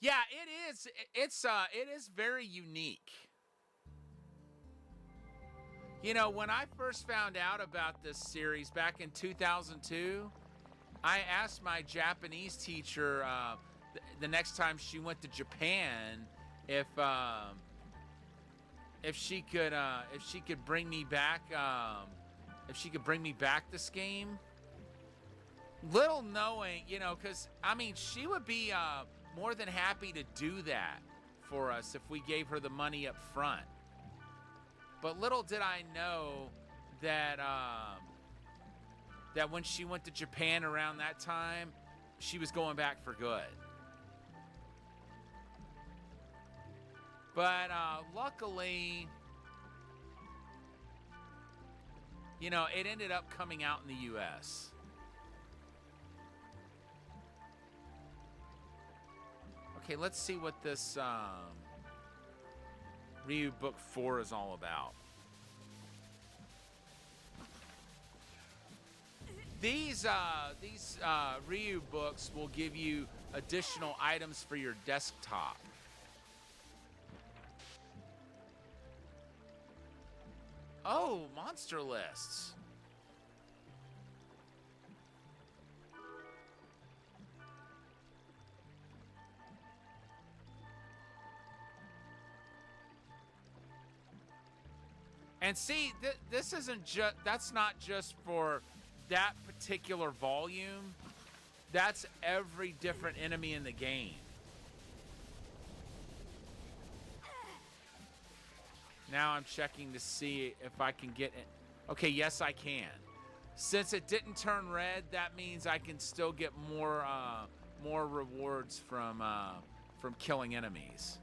A: Yeah, it is. It is very unique. You know, when I first found out about this series back in 2002, I asked my Japanese teacher the next time she went to Japan if she could bring me back this game. Little knowing, you know, because I mean, she would be more than happy to do that for us if we gave her the money up front. But little did I know that that when she went to Japan around that time, she was going back for good. But luckily, you know, it ended up coming out in the U.S. Okay, let's see what this Ryu Book 4 is all about. These Ryu books will give you additional items for your desktop. Oh, monster lists. And see, this isn't just, that's not just for that particular volume. That's every different enemy in the game. Now I'm checking to see if I can get it. Okay, yes, I can. Since it didn't turn red, that means I can still get more rewards from killing enemies.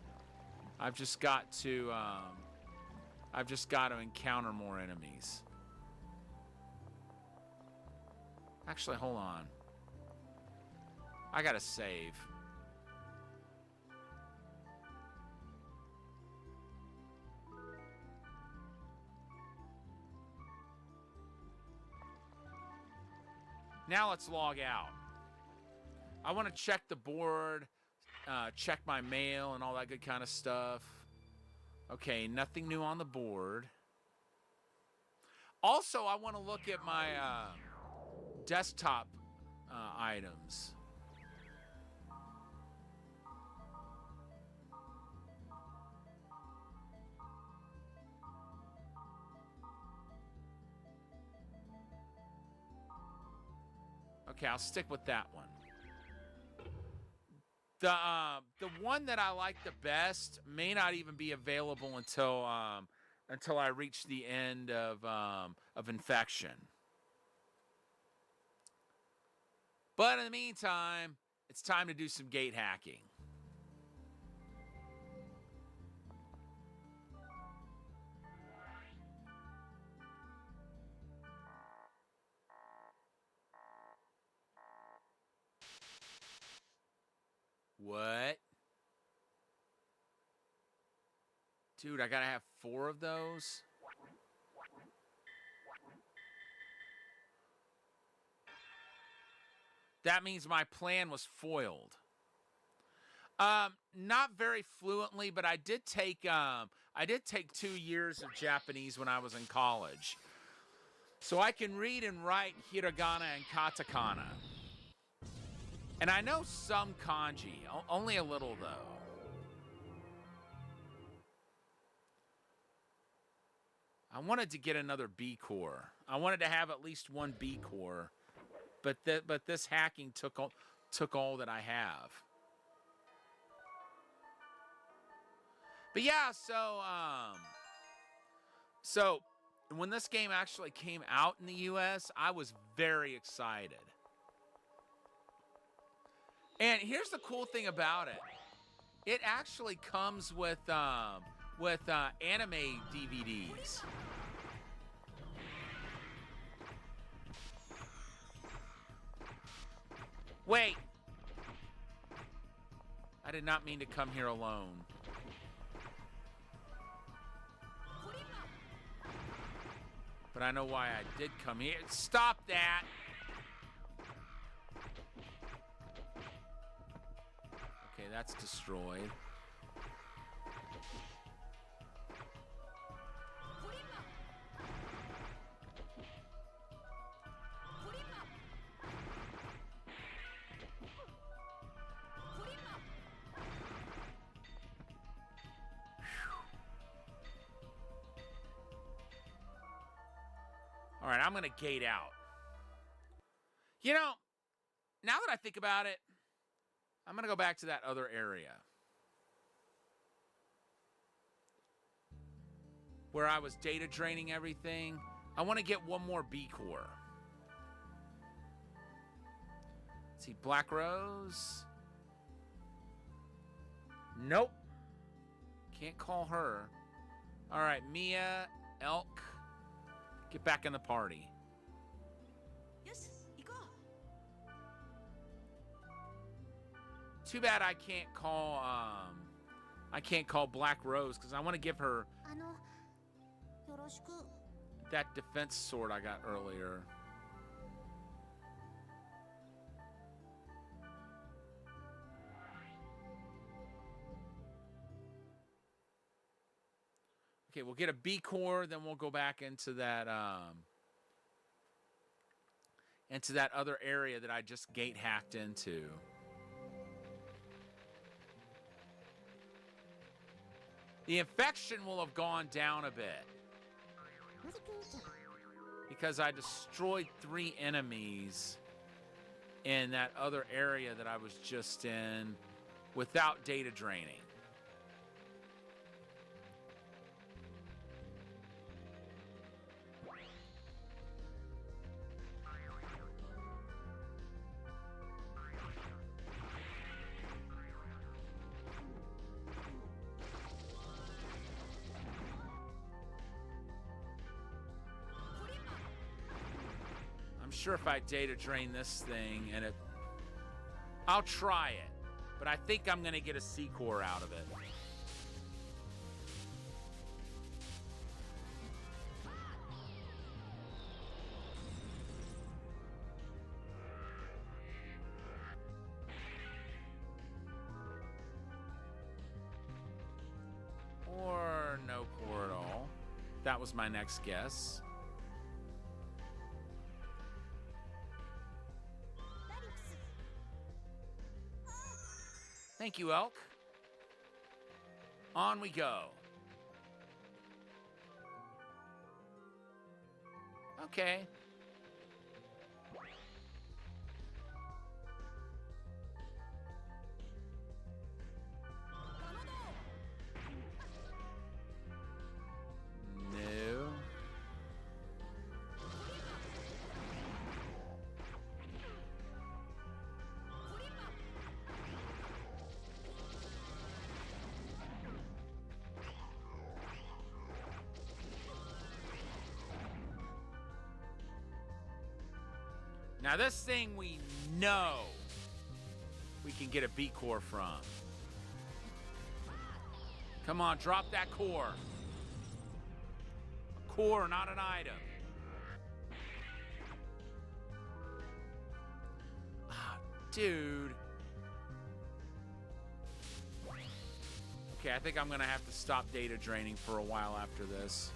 A: I've just got to encounter more enemies. Actually, hold on. I gotta save. Now let's log out. I want to check the board, check my mail and all that good kind of stuff. Okay, nothing new on the board. Also, I want to look at my desktop items. Okay, I'll stick with that one. The one that I like the best may not even be available until I reach the end of infection. But in the meantime, it's time to do some gate hacking. What? Dude, I gotta have 4 of those? That means my plan was foiled. Not very fluently, but I did take 2 years of Japanese when I was in college. So I can read and write hiragana and katakana. And I know some kanji, only a little though. I wanted to get another B Core. I wanted to have at least one B Core, but this hacking took all that I have. But yeah, so when this game actually came out in the US, I was very excited. And here's the cool thing about it. It actually comes with anime DVDs. Wait. I did not mean to come here alone. But I know why I did come here. Stop that! Okay, that's destroyed. All right, I'm going to gate out. You know, now that I think about it, I'm going to go back to that other area where I was data draining everything. I want to get one more B Core. Let's see, Black Rose. Nope. Can't call her. All right, Mia, Elk. Get back in the party.
B: よし行こう
A: Too bad I can't call Black Rose because I want to give her
B: よろしく
A: that defense sword I got earlier. Okay, we'll get a B Core, then we'll go back into that other area that I just gate hacked into. The infection will have gone down a bit because I destroyed 3 enemies in that other area that I was just in without data draining. I'm sure if I data drain this thing and I'll try it, but I think I'm gonna get a C Core out of it. That was my next guess. Thank you, Elk. On we go. Okay. No. Now this thing we know we can get a B core from. Come on, drop that core. A core, not an item. Ah, dude. Okay, I think I'm gonna have to stop data draining for a while after this.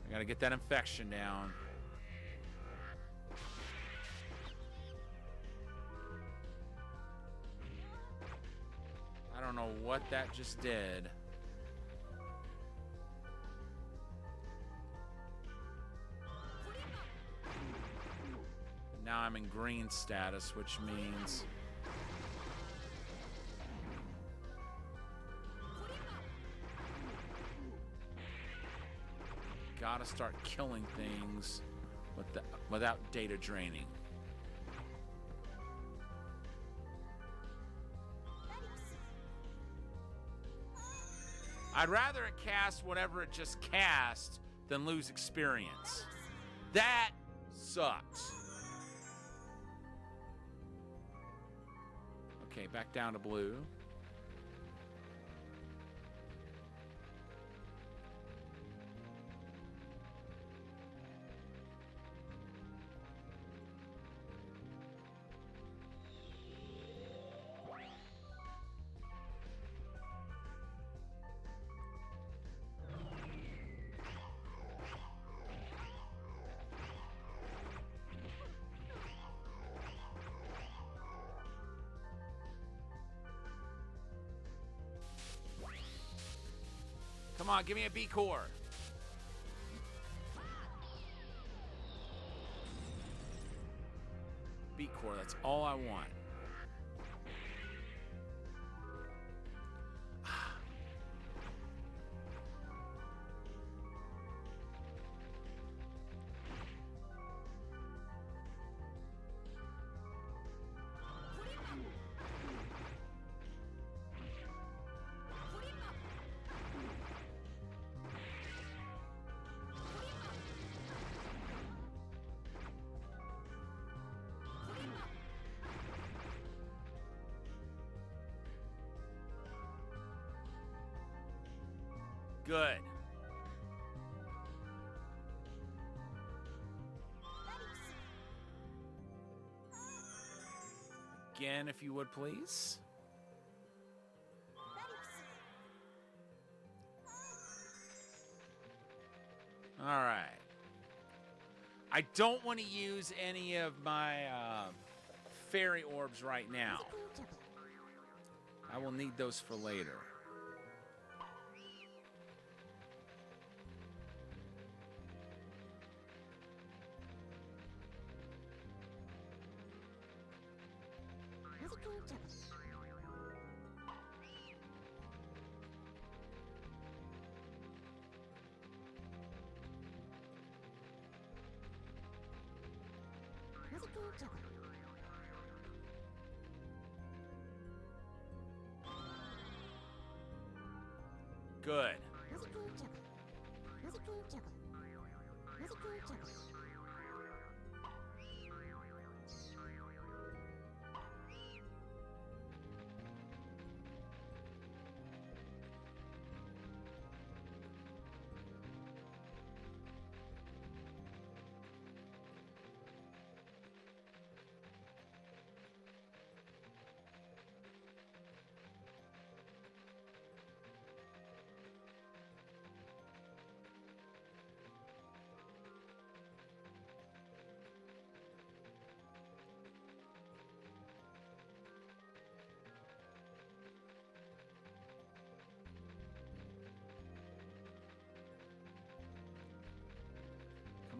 A: I gotta get that infection down. I don't know what that just did. Now I'm in green status, which means gotta start killing things without data draining. I'd rather it cast whatever it just cast than lose experience. That sucks. Okay, back down to blue. Come on, give me a B core. B core, that's all I want. Good. Again, if you would, please. All right. I don't want to use any of my fairy orbs right now. I will need those for later. Good.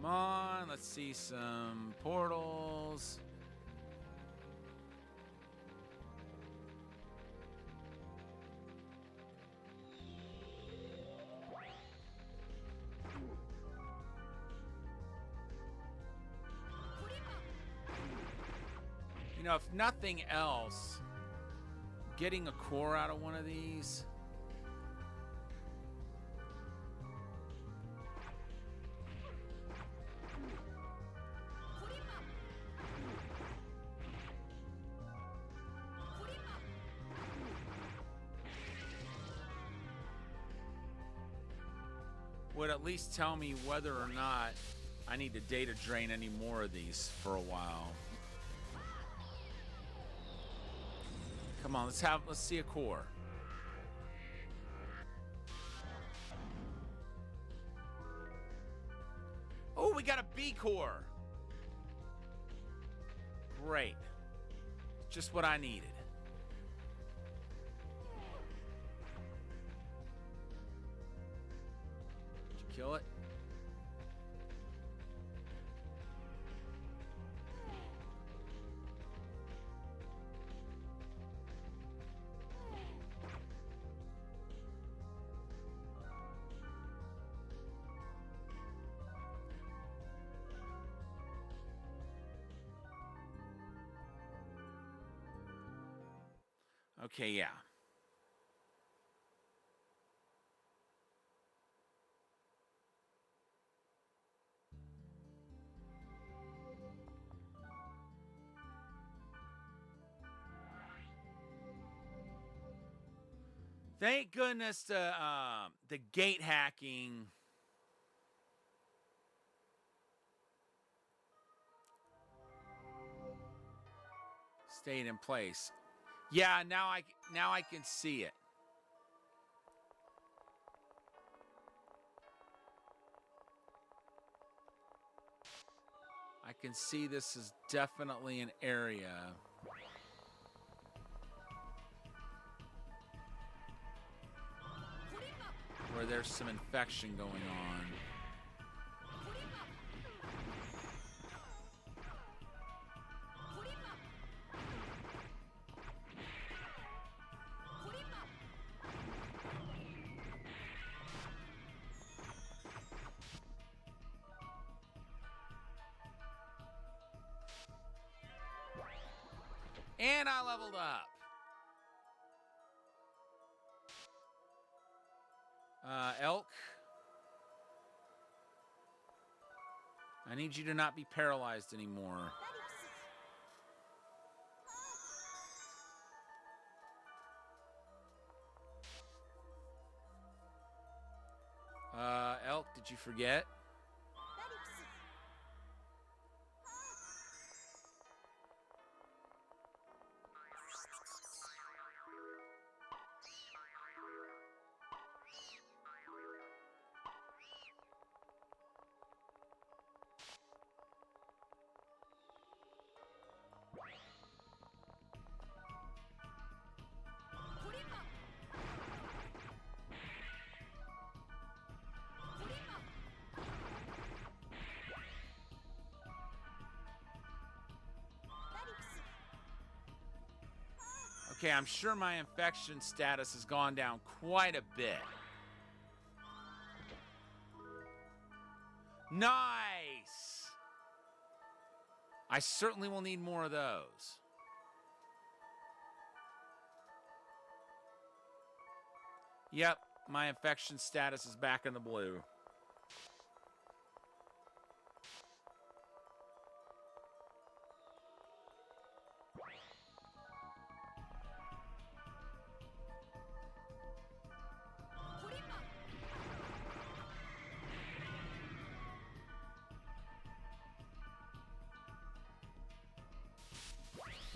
A: Come on, let's see some portals. You know, if nothing else, getting a core out of one of these. Would at least tell me whether or not I need to data drain any more of these for a while. Come on, let's see a core. Oh, we got a B core. Great. Just what I needed. Did you kill it? Okay, yeah. Thank goodness the gate hacking stayed in place. Yeah, now I can see it. I can see this is definitely an area where there's some infection going on. And I leveled up. Elk. I need you to not be paralyzed anymore. Elk, did you forget? Okay, I'm sure my infection status has gone down quite a bit. Nice! I certainly will need more of those. Yep, my infection status is back in the blue.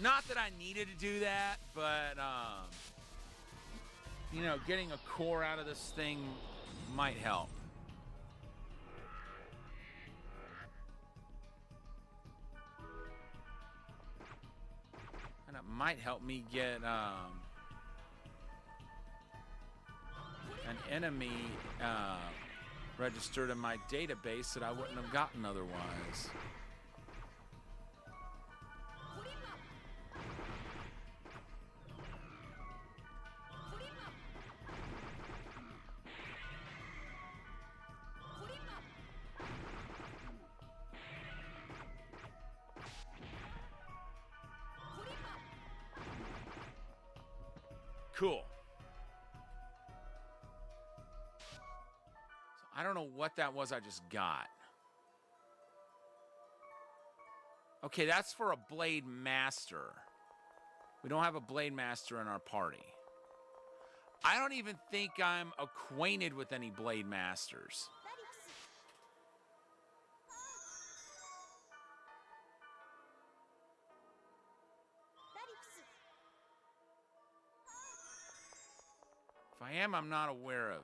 A: Not that I needed to do that, but, you know, getting a core out of this thing might help. And it might help me get, an enemy, registered in my database that I wouldn't have gotten otherwise. Cool. So I don't know what that was I just got. Okay, that's for a Blade Master. We don't have a Blade Master in our party. I don't even think I'm acquainted with any Blade Masters. If I am, I'm not aware of it.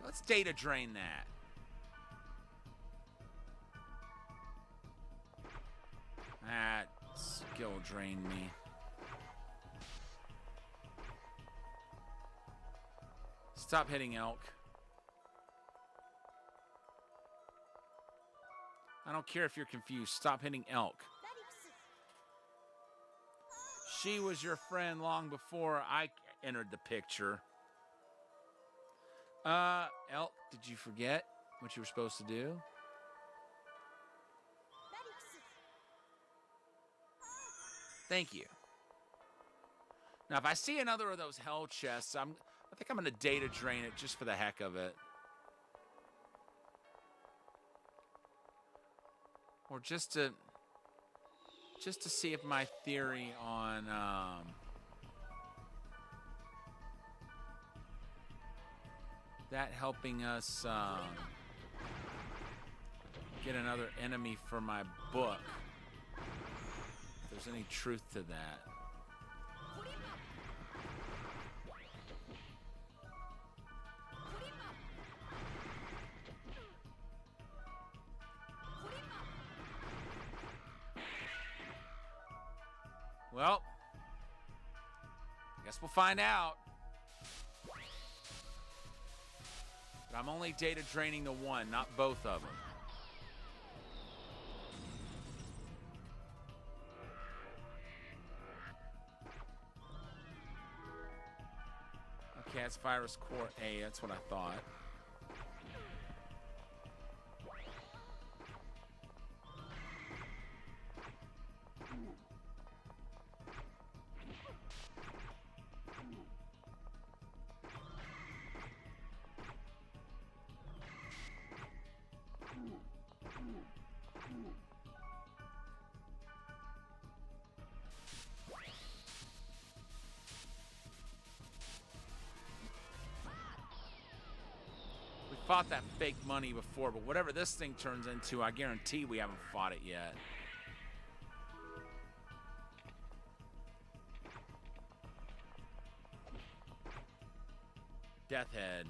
A: Let's data drain that. That skill drained me. Stop hitting elk. I don't care if you're confused. Stop hitting elk. She was your friend long before I entered the picture. Elk, did you forget what you were supposed to do? Thank you. Now, if I see another of those hell chests, I think I'm going to data drain it just for the heck of it. Or just to see if my theory on that helping us get another enemy for my book. If there's any truth to that. Well, I guess we'll find out. But I'm only data draining the one, not both of them. Okay, it's Virus Core A. That's what I thought. Fought that fake money before, but whatever this thing turns into, I guarantee we haven't fought it yet. Death Head.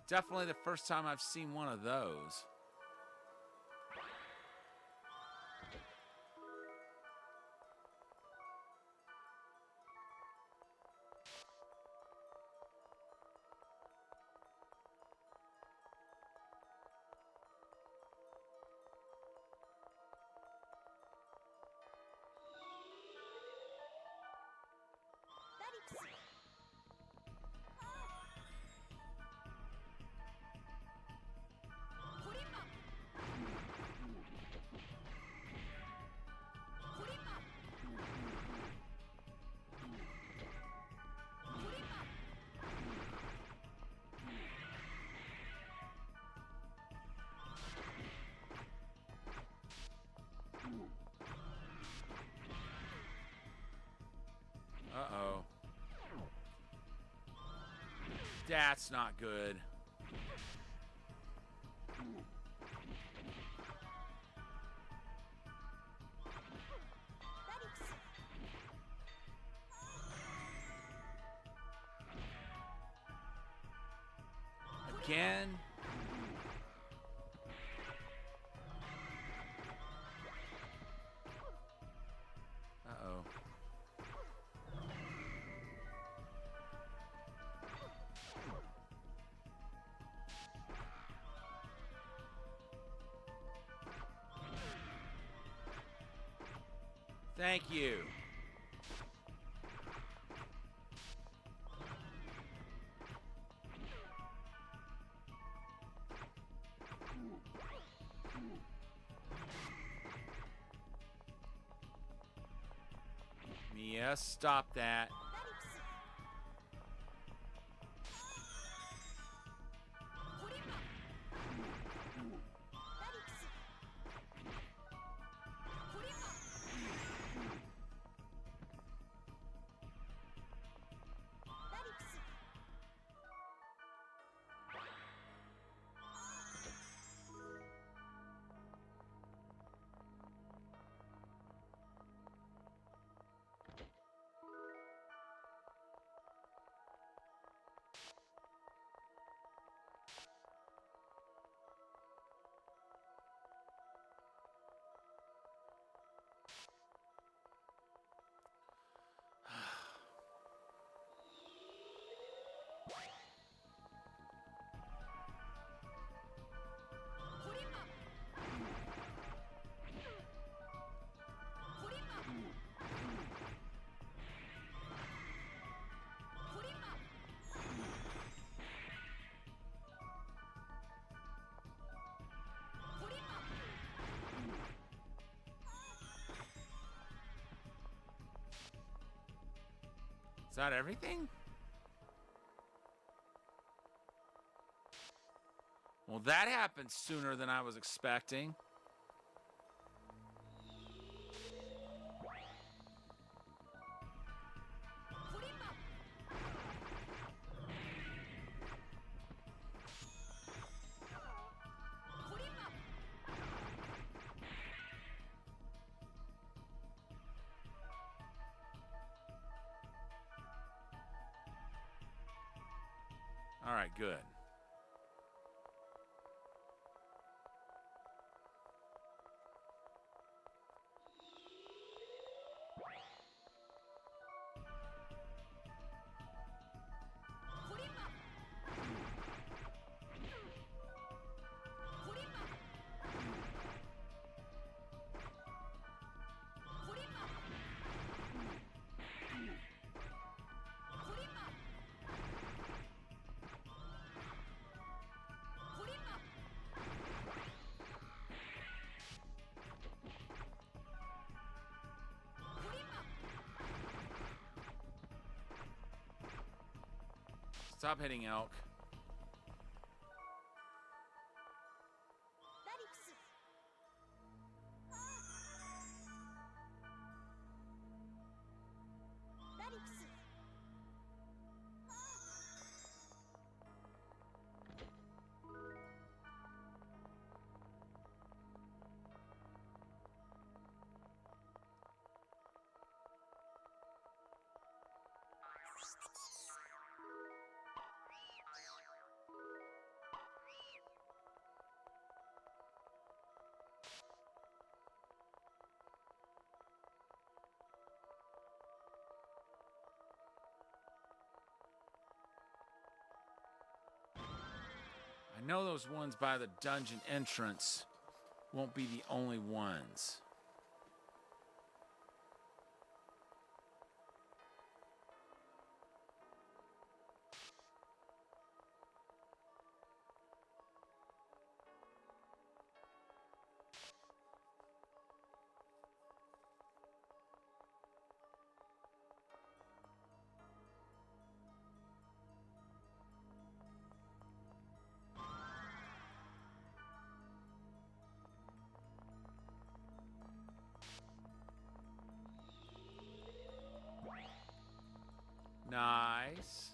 A: It's definitely the first time I've seen one of those. That's not good. Again. Uh-oh. Thank you. Mia, stop that. Is that everything? Well, that happened sooner than I was expecting. All right, good. Stop hitting elk. I know those ones by the dungeon entrance won't be the only ones. Nice.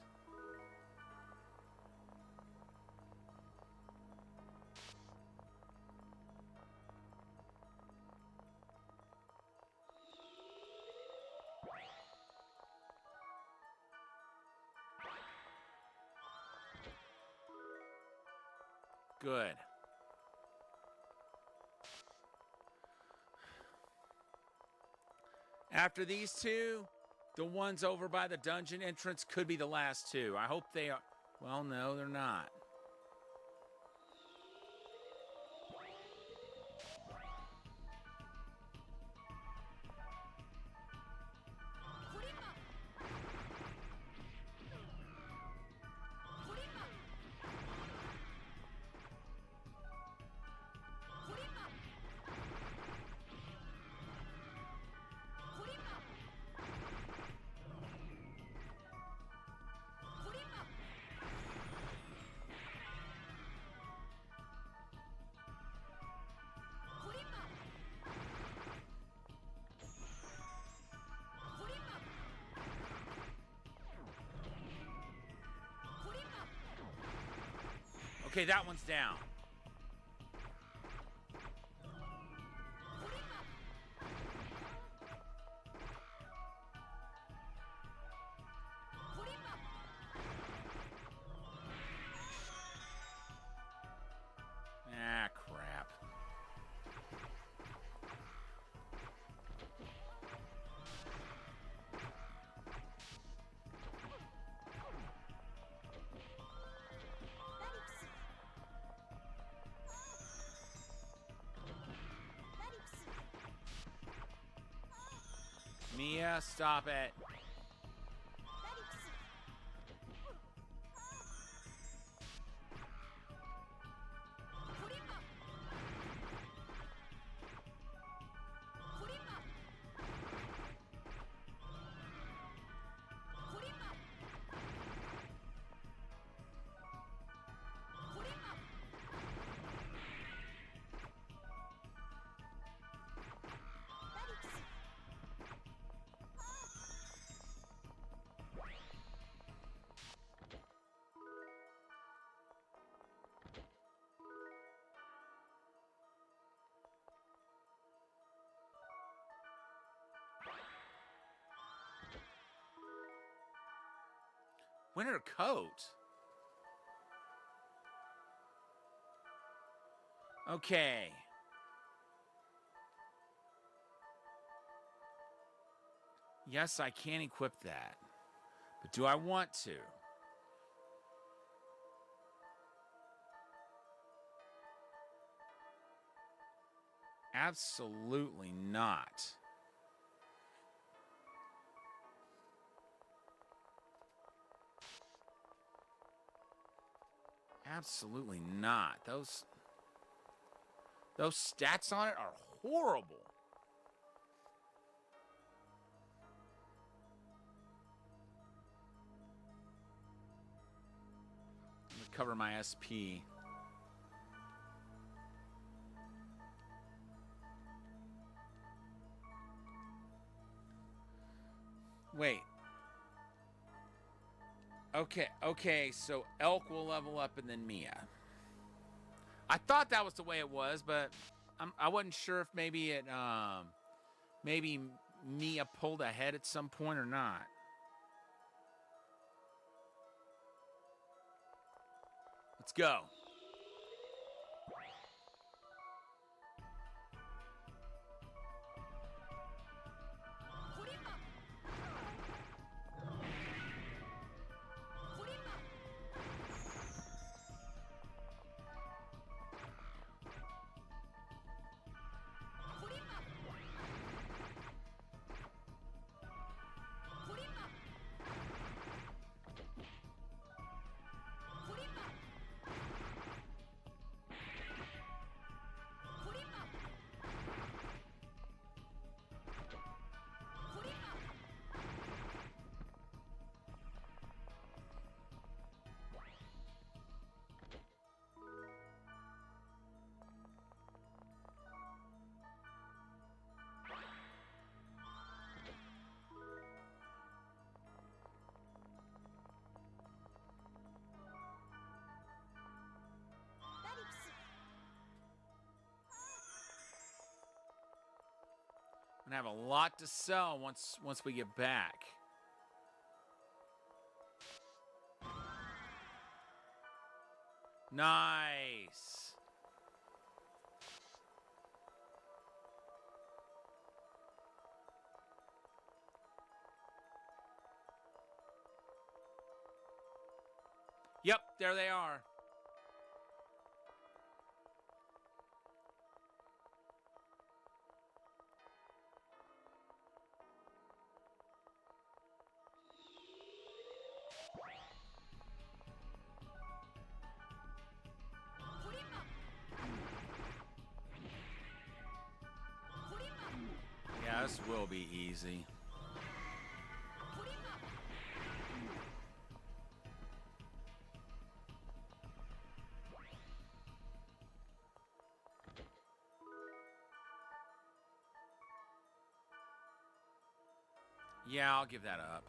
A: Good. After these two, the ones over by the dungeon entrance could be the last two. I hope they are. Well, no, they're not. Okay, that one's down. Ah, crap. Mia, stop it. Winter coat. Okay. Yes, I can equip that. But do I want to? Absolutely not. Absolutely not. Those stats on it are horrible. I'm gonna cover my SP. Wait. Okay, so Elk will level up and then Mia. I thought that was the way it was, but I wasn't sure if maybe maybe Mia pulled ahead at some point or not. Let's go. I'm gonna have a lot to sell once we get back. Nice. Yep, there they are. Yeah, this will be easy. Yeah, I'll give that up.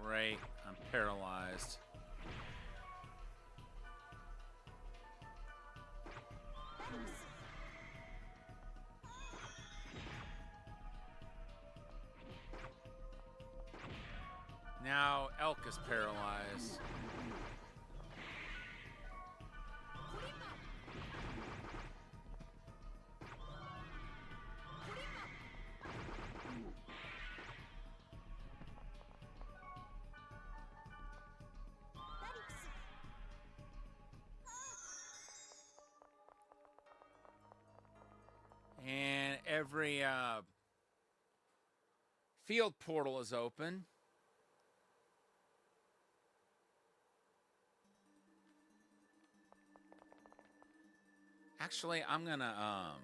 A: Great. I'm paralyzed. Now Elk is paralyzed. And every field portal is open. Actually, I'm gonna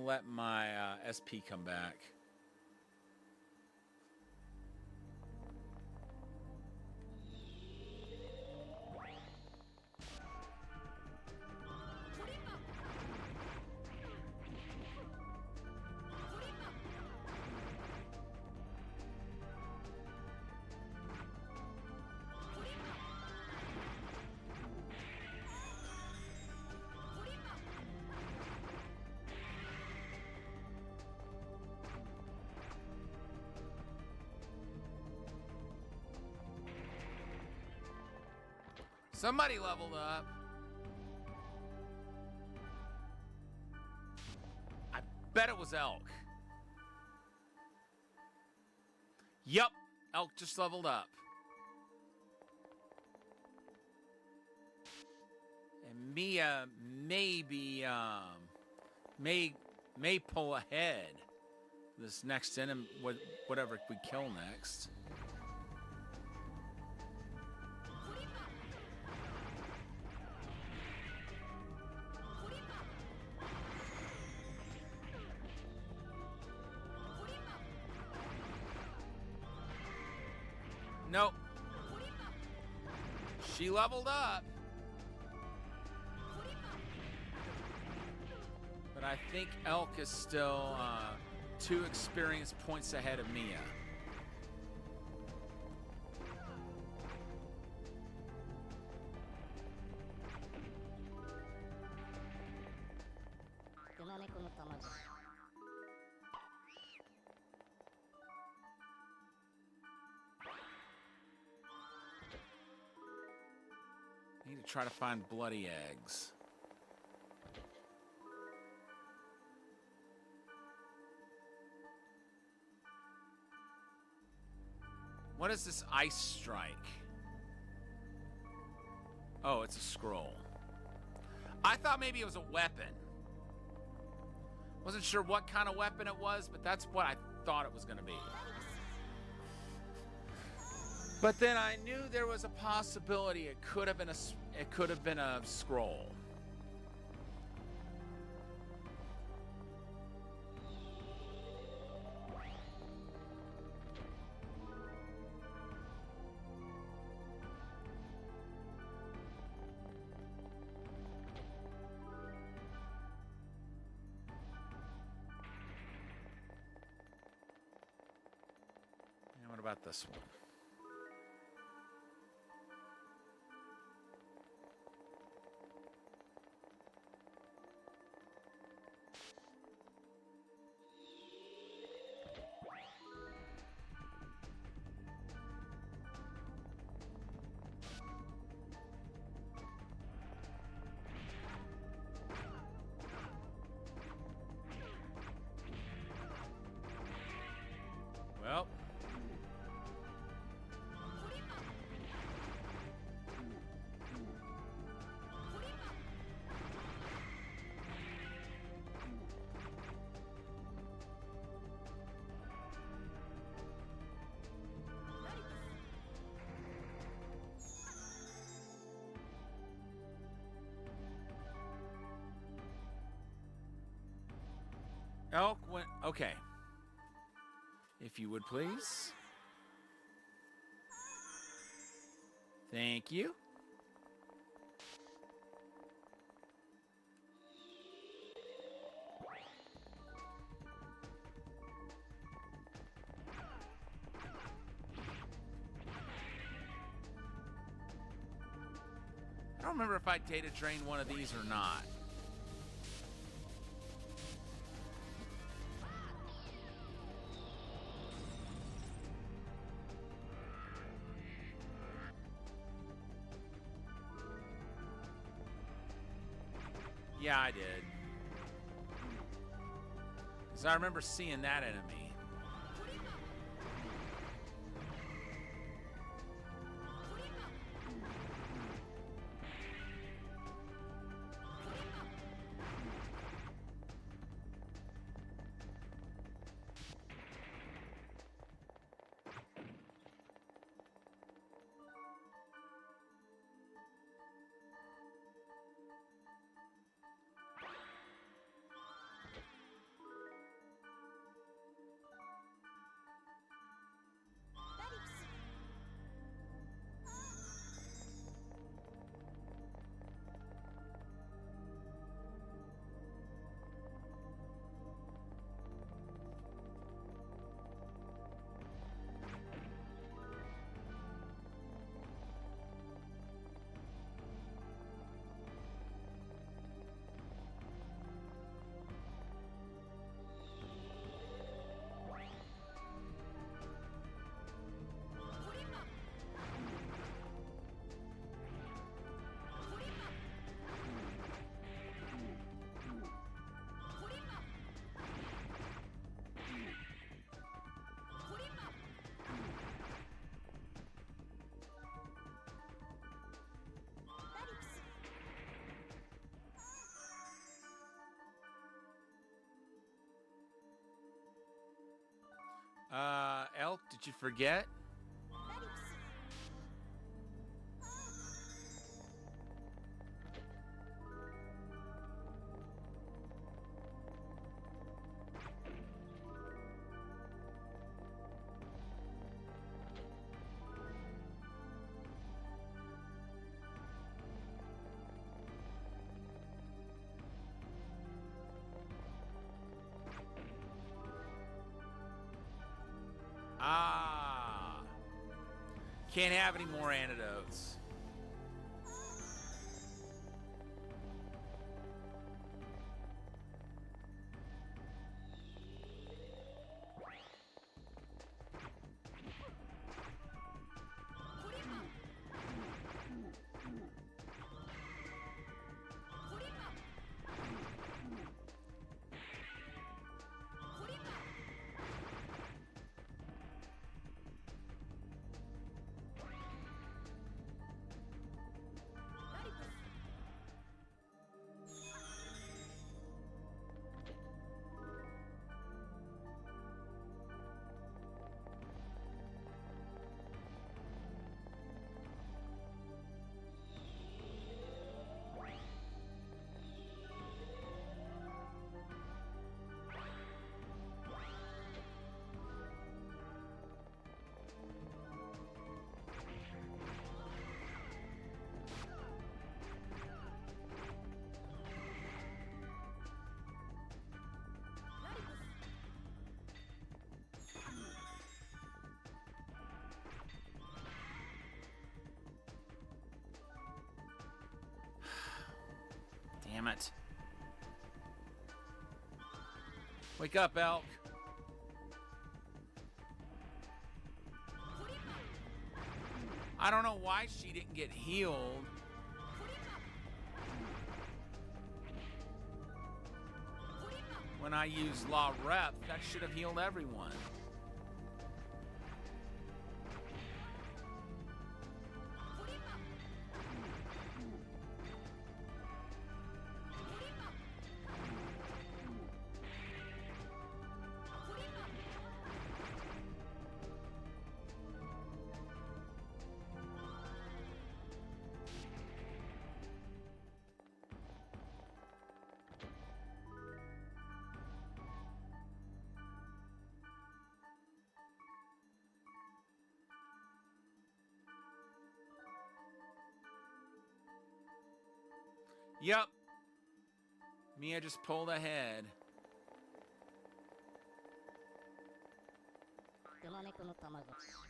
A: let my SP come back. Somebody leveled up. I bet it was Elk. Yup, Elk just leveled up. And Mia maybe may pull ahead this next enemy, whatever we kill next. Nope. She leveled up. But I think Elk is still 2 experience points ahead of Mia. I need to try to find bloody eggs. What is this ice strike? Oh, it's a scroll. I thought maybe it was a weapon. Wasn't sure what kind of weapon it was, but that's what I thought it was going to be. But then I knew there was a possibility it could have been a scroll. about this one? Well, Elk went. Okay. If you would please. Thank you. I don't remember if I data drained one of these or not. Yeah, I did. Because I remember seeing that enemy. Elk, did you forget? Ah. Can't have any more antidotes. Damn it. Wake up, Elk. I don't know why she didn't get healed. When I used La Rep, that should have healed everyone. Yep. Mia just pulled ahead.
F: 熊猫の卵。
B: ラリプス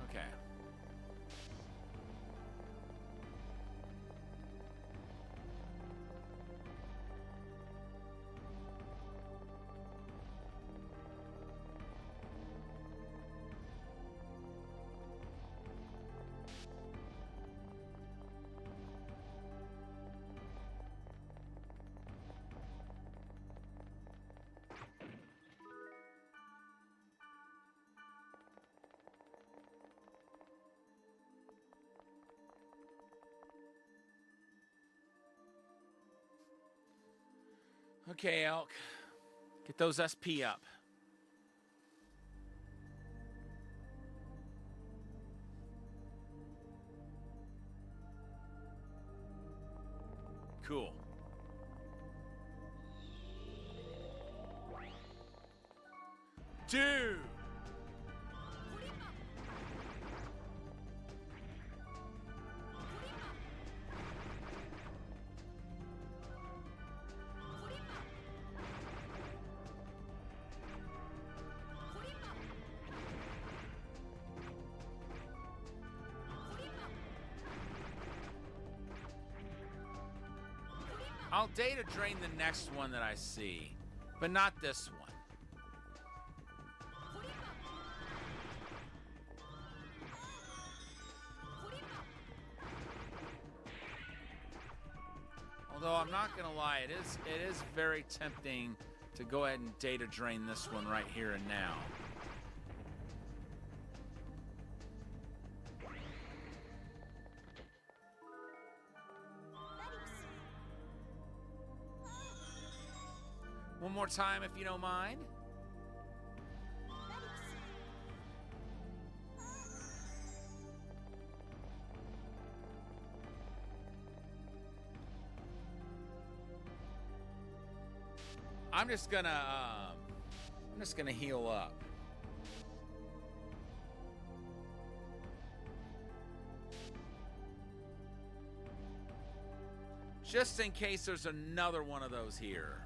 A: Okay. Okay, Elk. Get those SP up. Cool. Dude! I'll data drain the next one that I see, but not this one. Although I'm not gonna lie, it is very tempting to go ahead and data drain this one right here and now. One more time, if you don't mind. I'm just gonna heal up. Just in case there's another one of those here.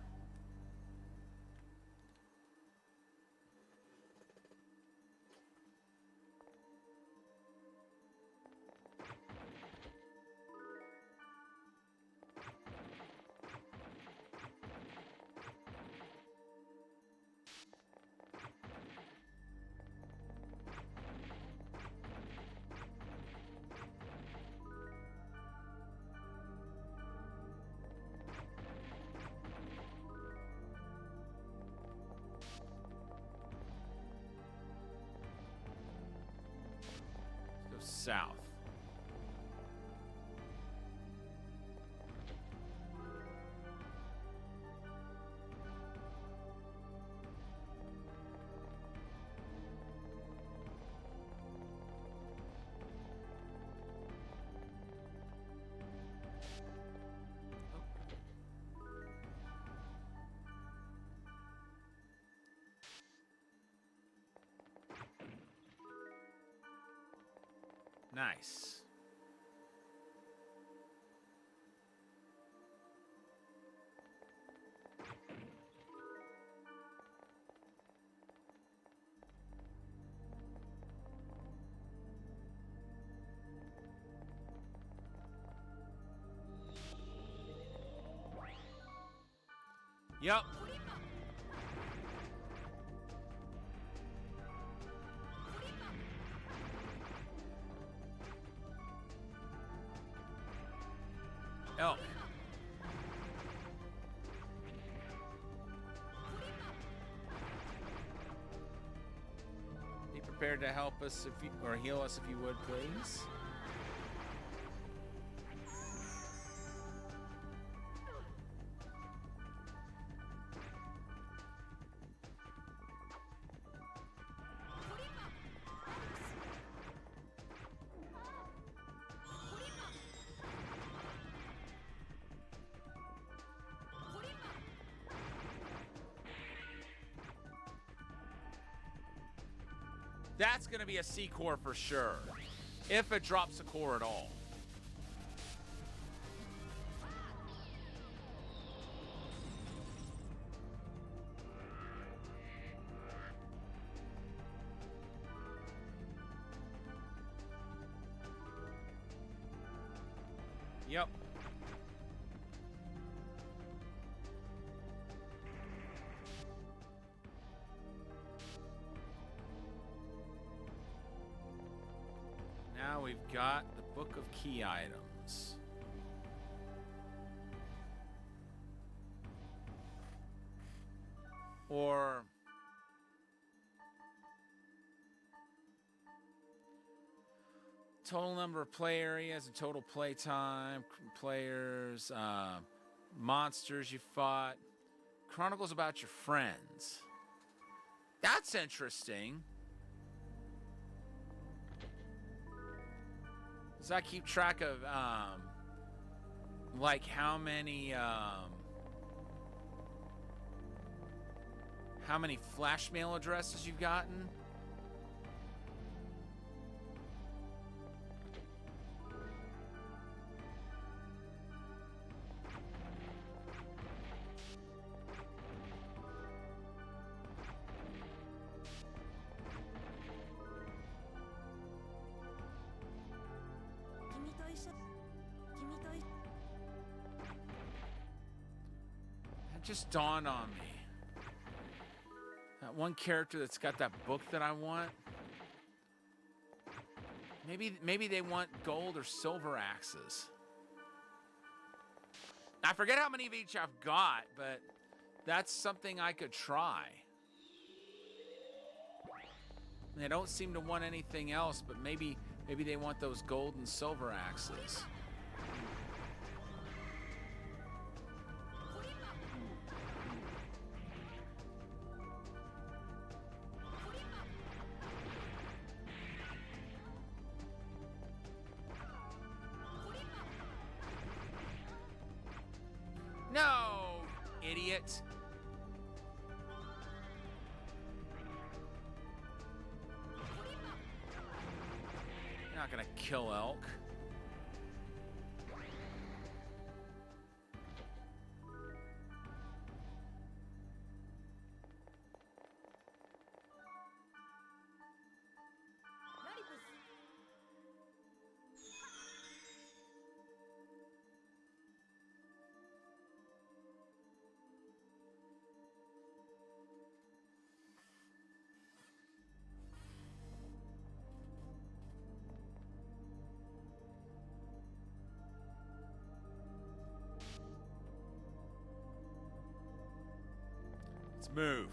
A: South. Nice. Yep. Elk. Be prepared to help us if you, or heal us if you would, please. That's going to be a C core for sure, if it drops a core at all. Yep. Now we've got the book of key items. Or total number of play areas and total play time, players, monsters you fought, chronicles about your friends. That's interesting. Does that keep track of like how many flash mail addresses you've gotten? It just dawned on me. That one character that's got that book that I want. Maybe they want gold or silver axes. I forget how many of each I've got, but that's something I could try. They don't seem to want anything else, but maybe they want those gold and silver axes. No, idiot. You're not gonna kill elk. Let's move.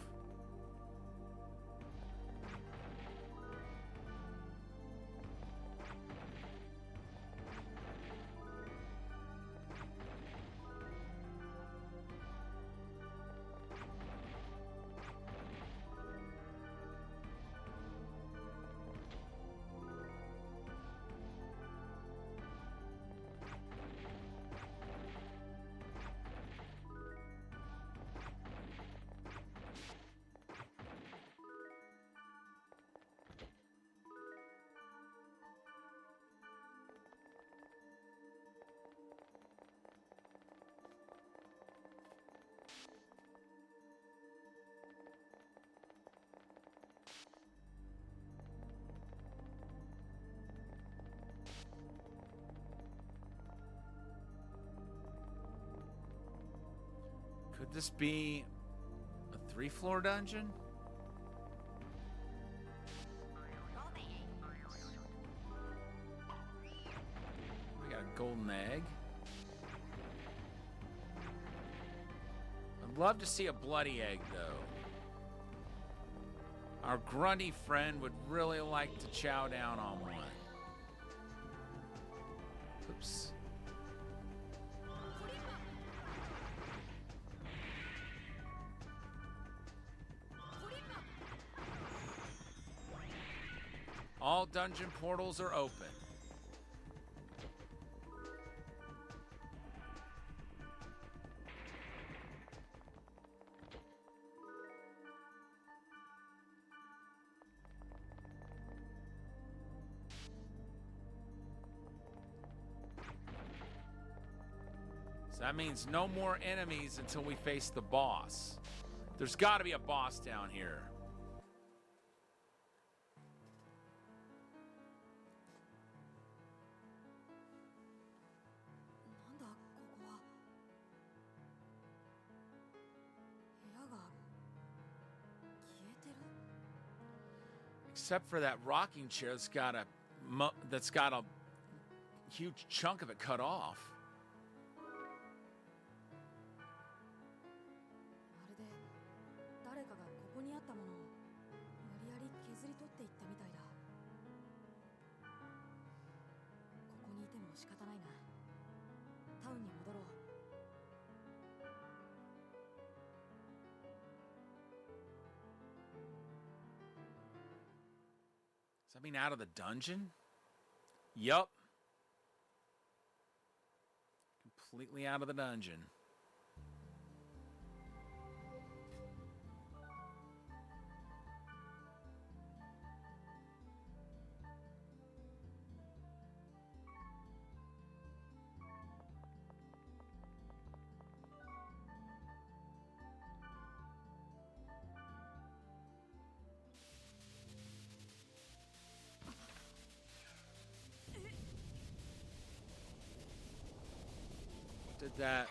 A: Could this be a 3-floor dungeon? We got a golden egg. I'd love to see a bloody egg, though. Our grunty friend would really like to chow down on one. Oops. All dungeon portals are open. So that means no more enemies until we face the boss. There's got to be a boss down here. Except for that rocking chair that's got a huge chunk of it cut off.
E: まるで誰かがここにあったものを無理やり削り取っていったみたいだ。ここにいても仕方ないな。タウンに戻ろう。
A: Does that mean out of the dungeon? Yup. Completely out of the dungeon. Did that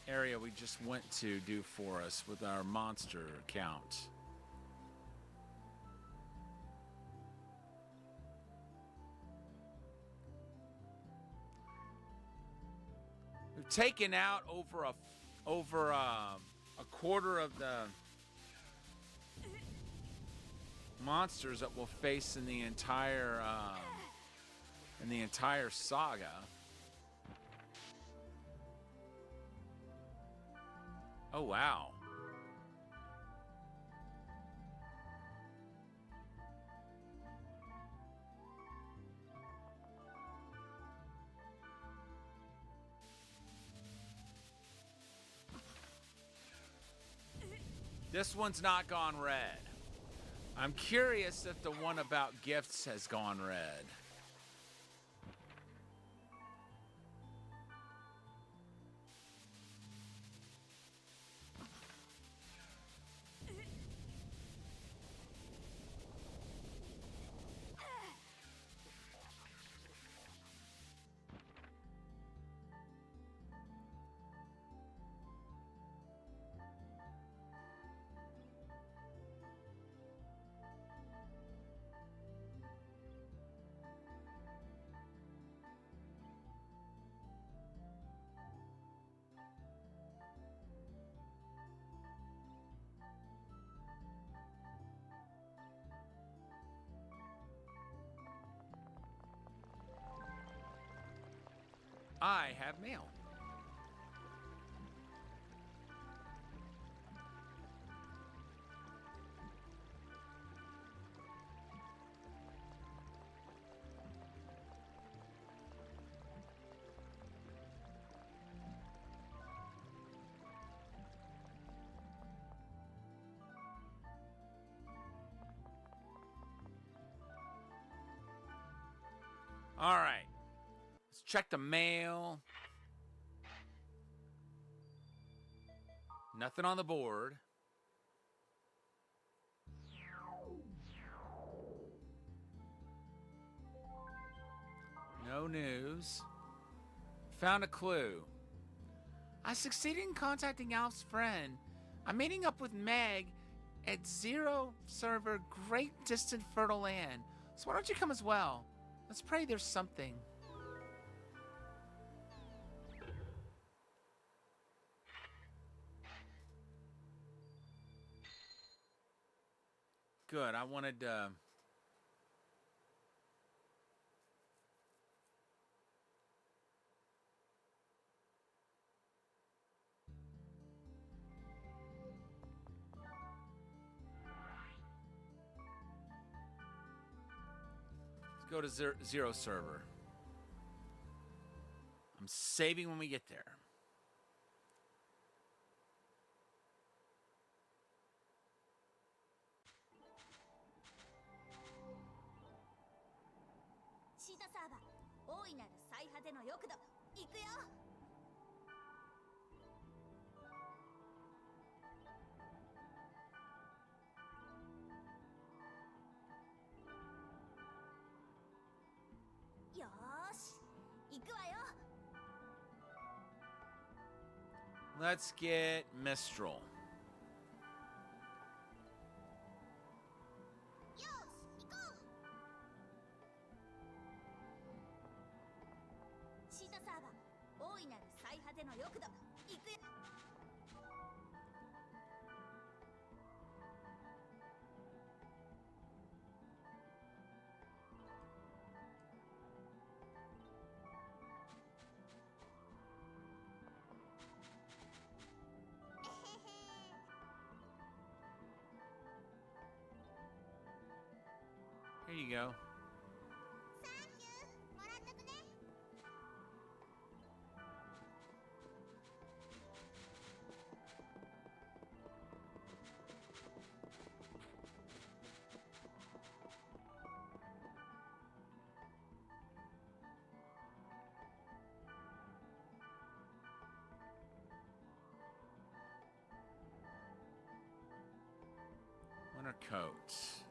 A: area we just went to do for us with our monster count? We've taken out over a quarter of the monsters that we'll face in the entire saga. Oh, wow. This one's not gone red. I'm curious if the one about gifts has gone red. I have mail. All right. Let's check the mail. Nothing on the board. No news. Found a clue. I succeeded in contacting Alf's friend. I'm meeting up with Meg at Zero Server, Great Distant Fertile Land. So why don't you come as well? Let's pray there's something. Good. I wanted let's go to Zero Server. I'm saving when we get there. Let's get Mistral. Here you go. Winter coat.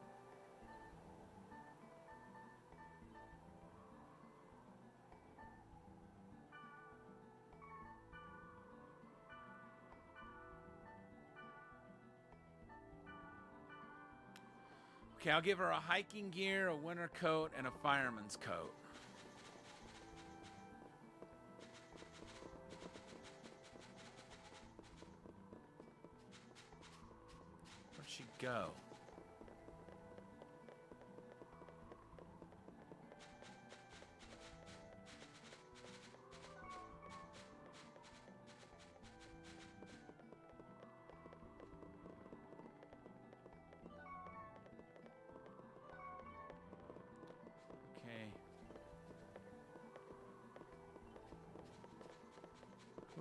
A: Okay, I'll give her a hiking gear, a winter coat, and a fireman's coat. Where'd she go?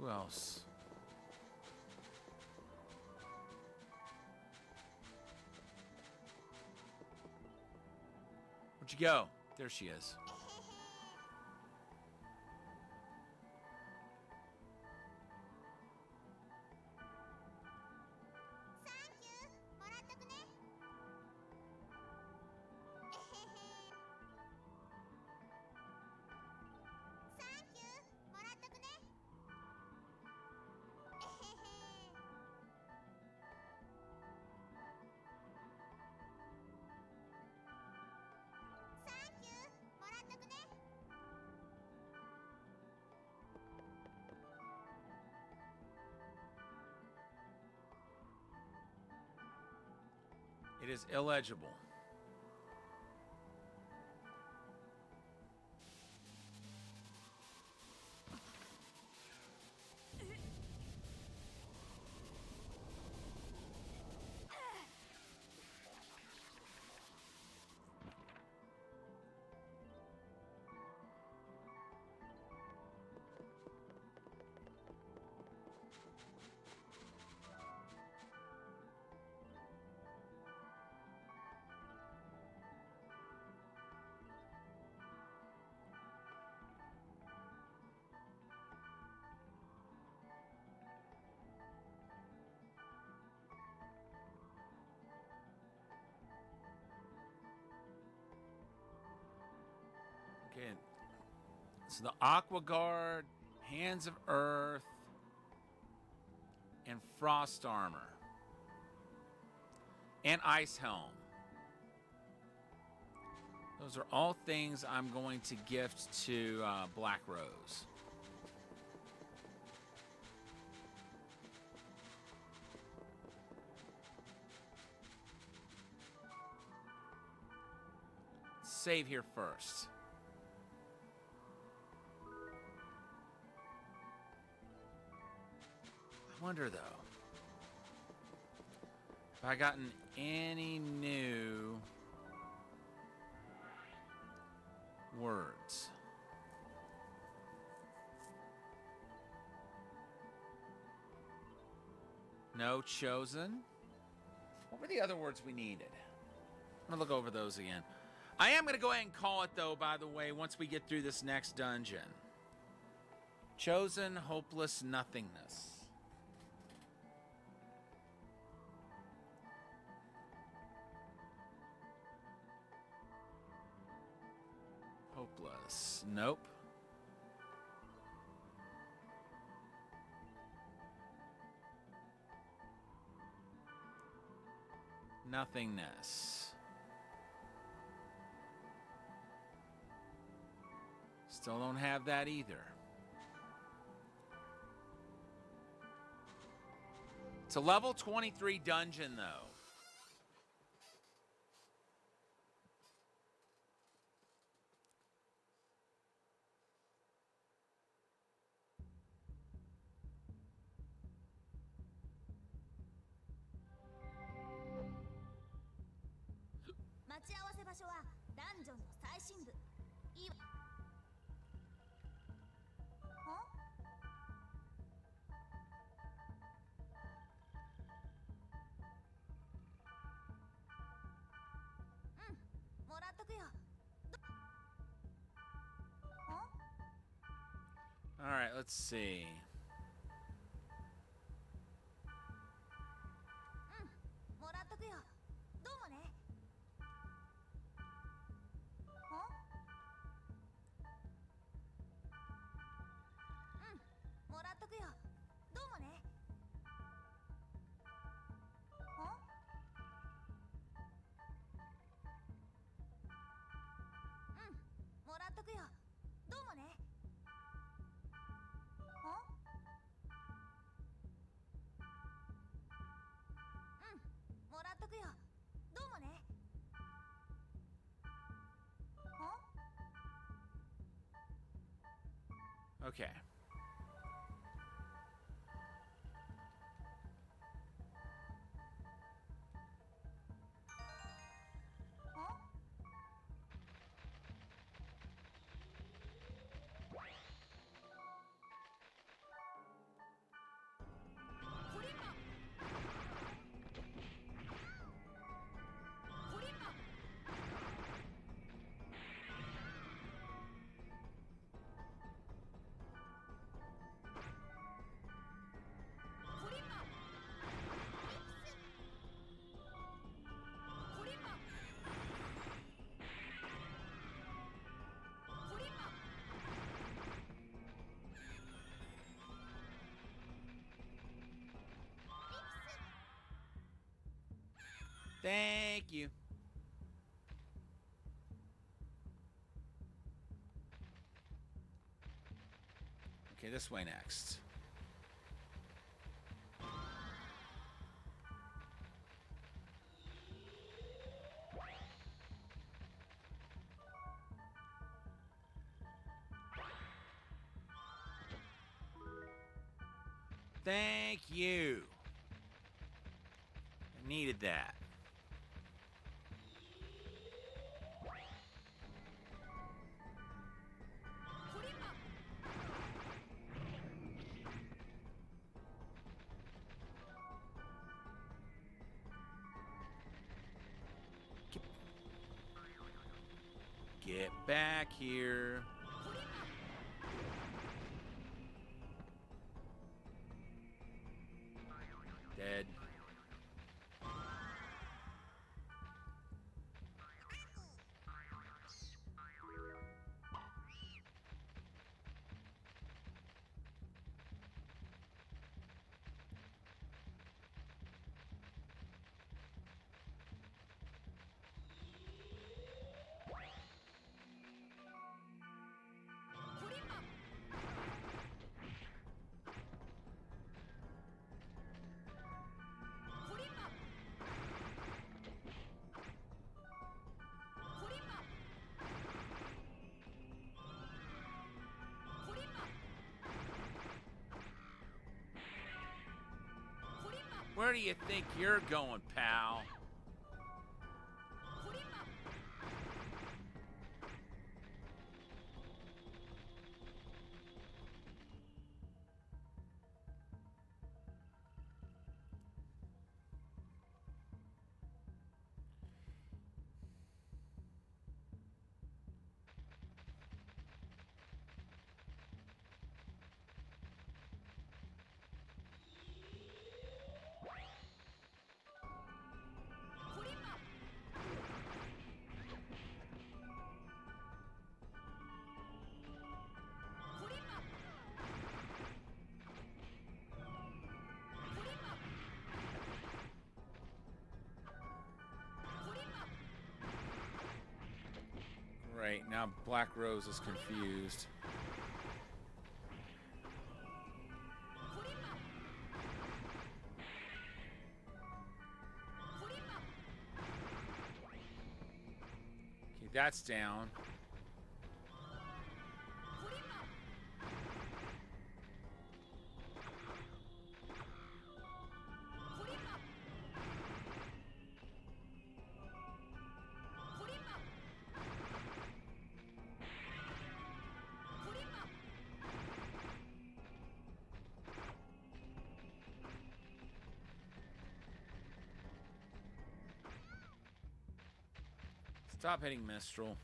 A: Who else? Where'd you go? There she is. It is illegible. Okay, so the Aqua Guard, Hands of Earth, and frost armor and ice helm. Those are all things I'm going to gift to Black Rose. Save here first. I wonder though, if I gotten any new words. No chosen. What were the other words we needed? I'm gonna look over those again. I am gonna go ahead and call it though, by the way, once we get through this next dungeon. Chosen, hopeless, nothingness. Hopeless. Nope. Nothingness. Still don't have that either. It's a level 23 dungeon, though. All right, let's see. Okay. Thank you. Okay, this way next. Thank you. I needed that. Get back here. Dead. do you think you're going, pal? Right, now Black Rose is confused. Okay, that's down. Stop hitting Mistral.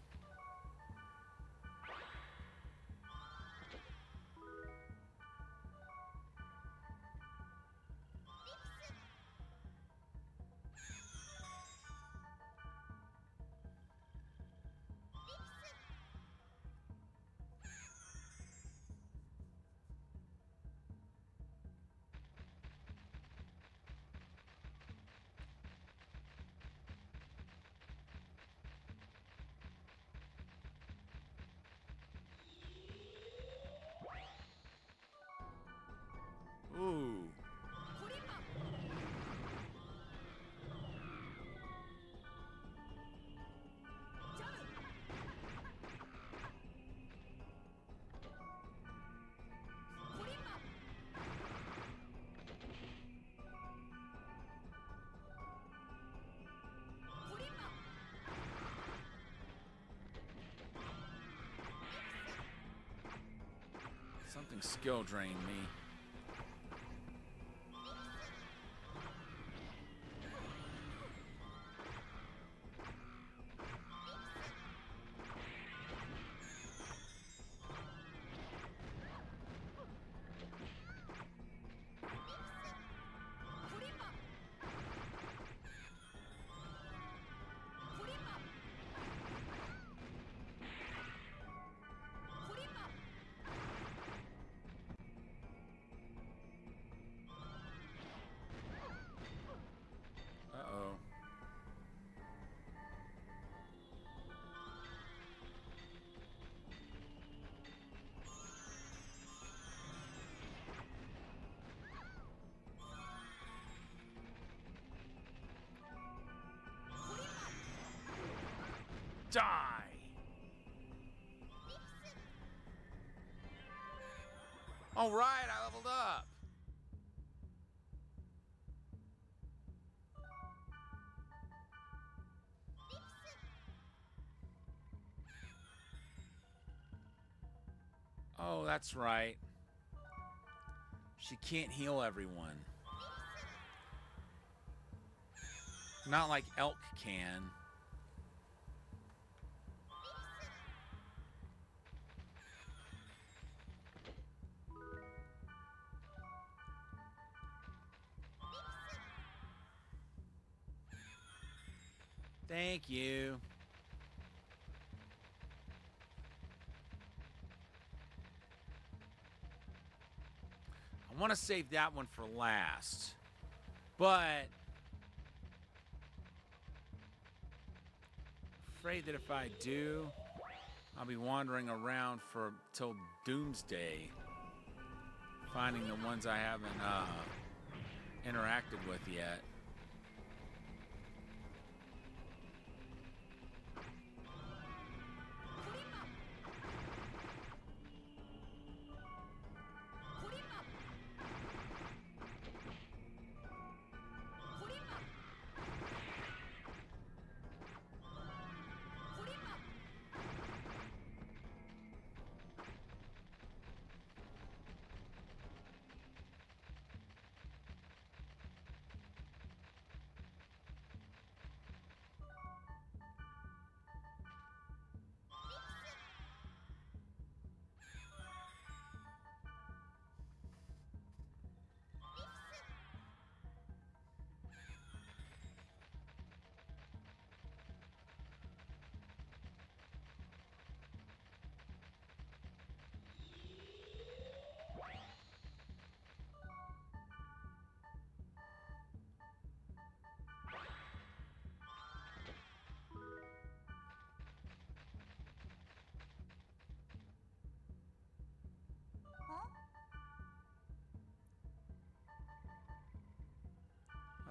A: Ooh. Something skill drained me. Uh-oh. Die! All right, I leveled up. Oh, that's right. She can't heal everyone. Not like Elk can. Thank you. I want to save that one for last. But afraid that if I do, I'll be wandering around for till doomsday, finding the ones I haven't interacted with yet.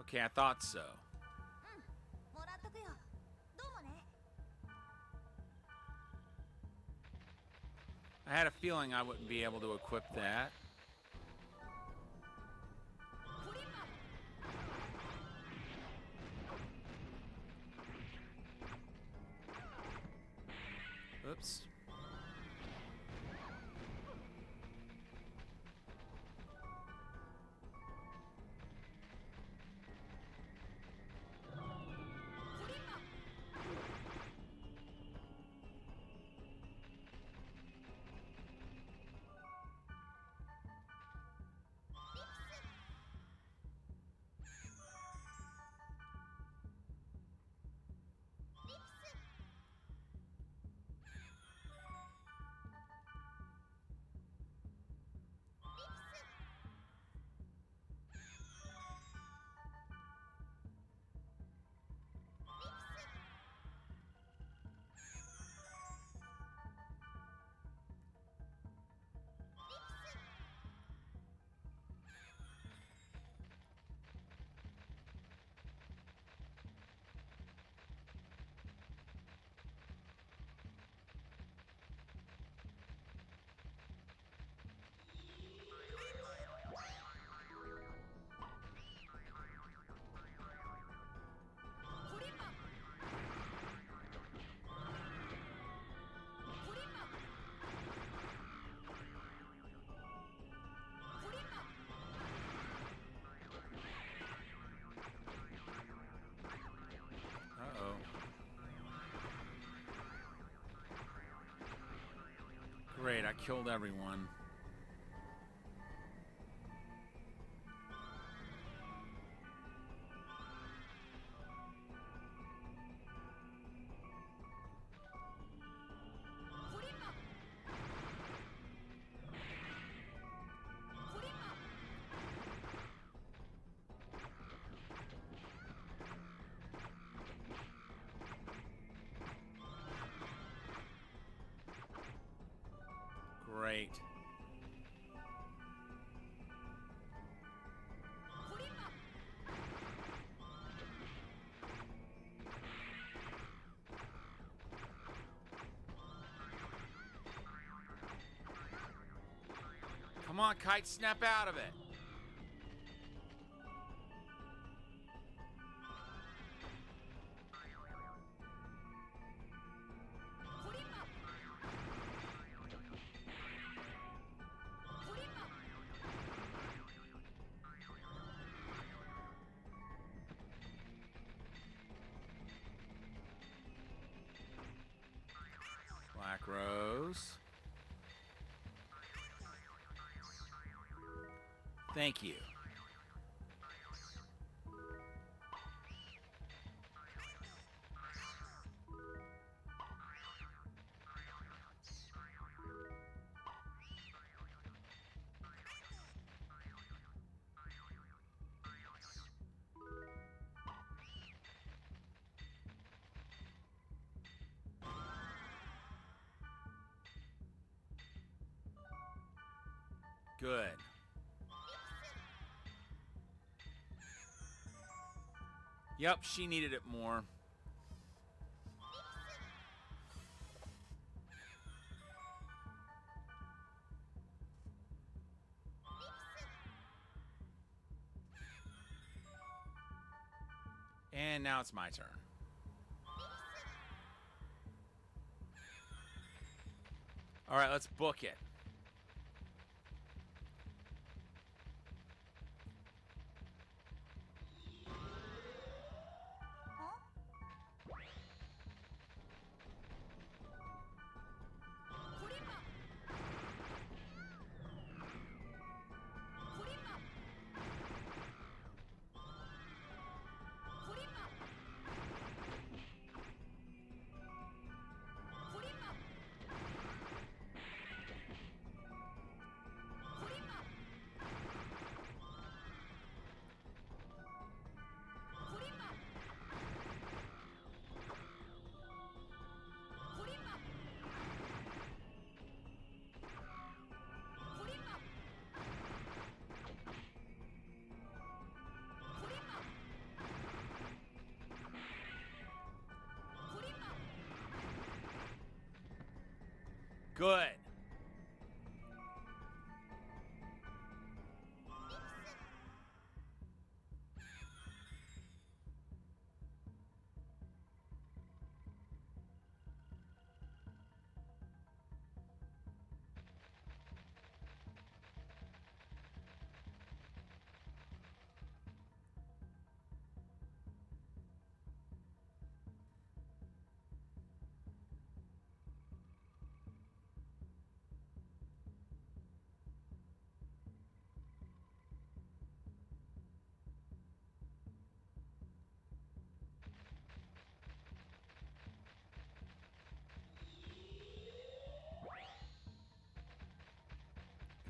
A: Okay, I thought so.
B: もらっとくよ。どうもね。
A: I had a feeling I wouldn't be able to equip that. Oops. Uh-oh. Great, I killed everyone. Great. Come on, Kite, snap out of it. Black Rose. Thank you. Good. Yep, she needed it more. And now it's my turn. All right, let's book it. Good.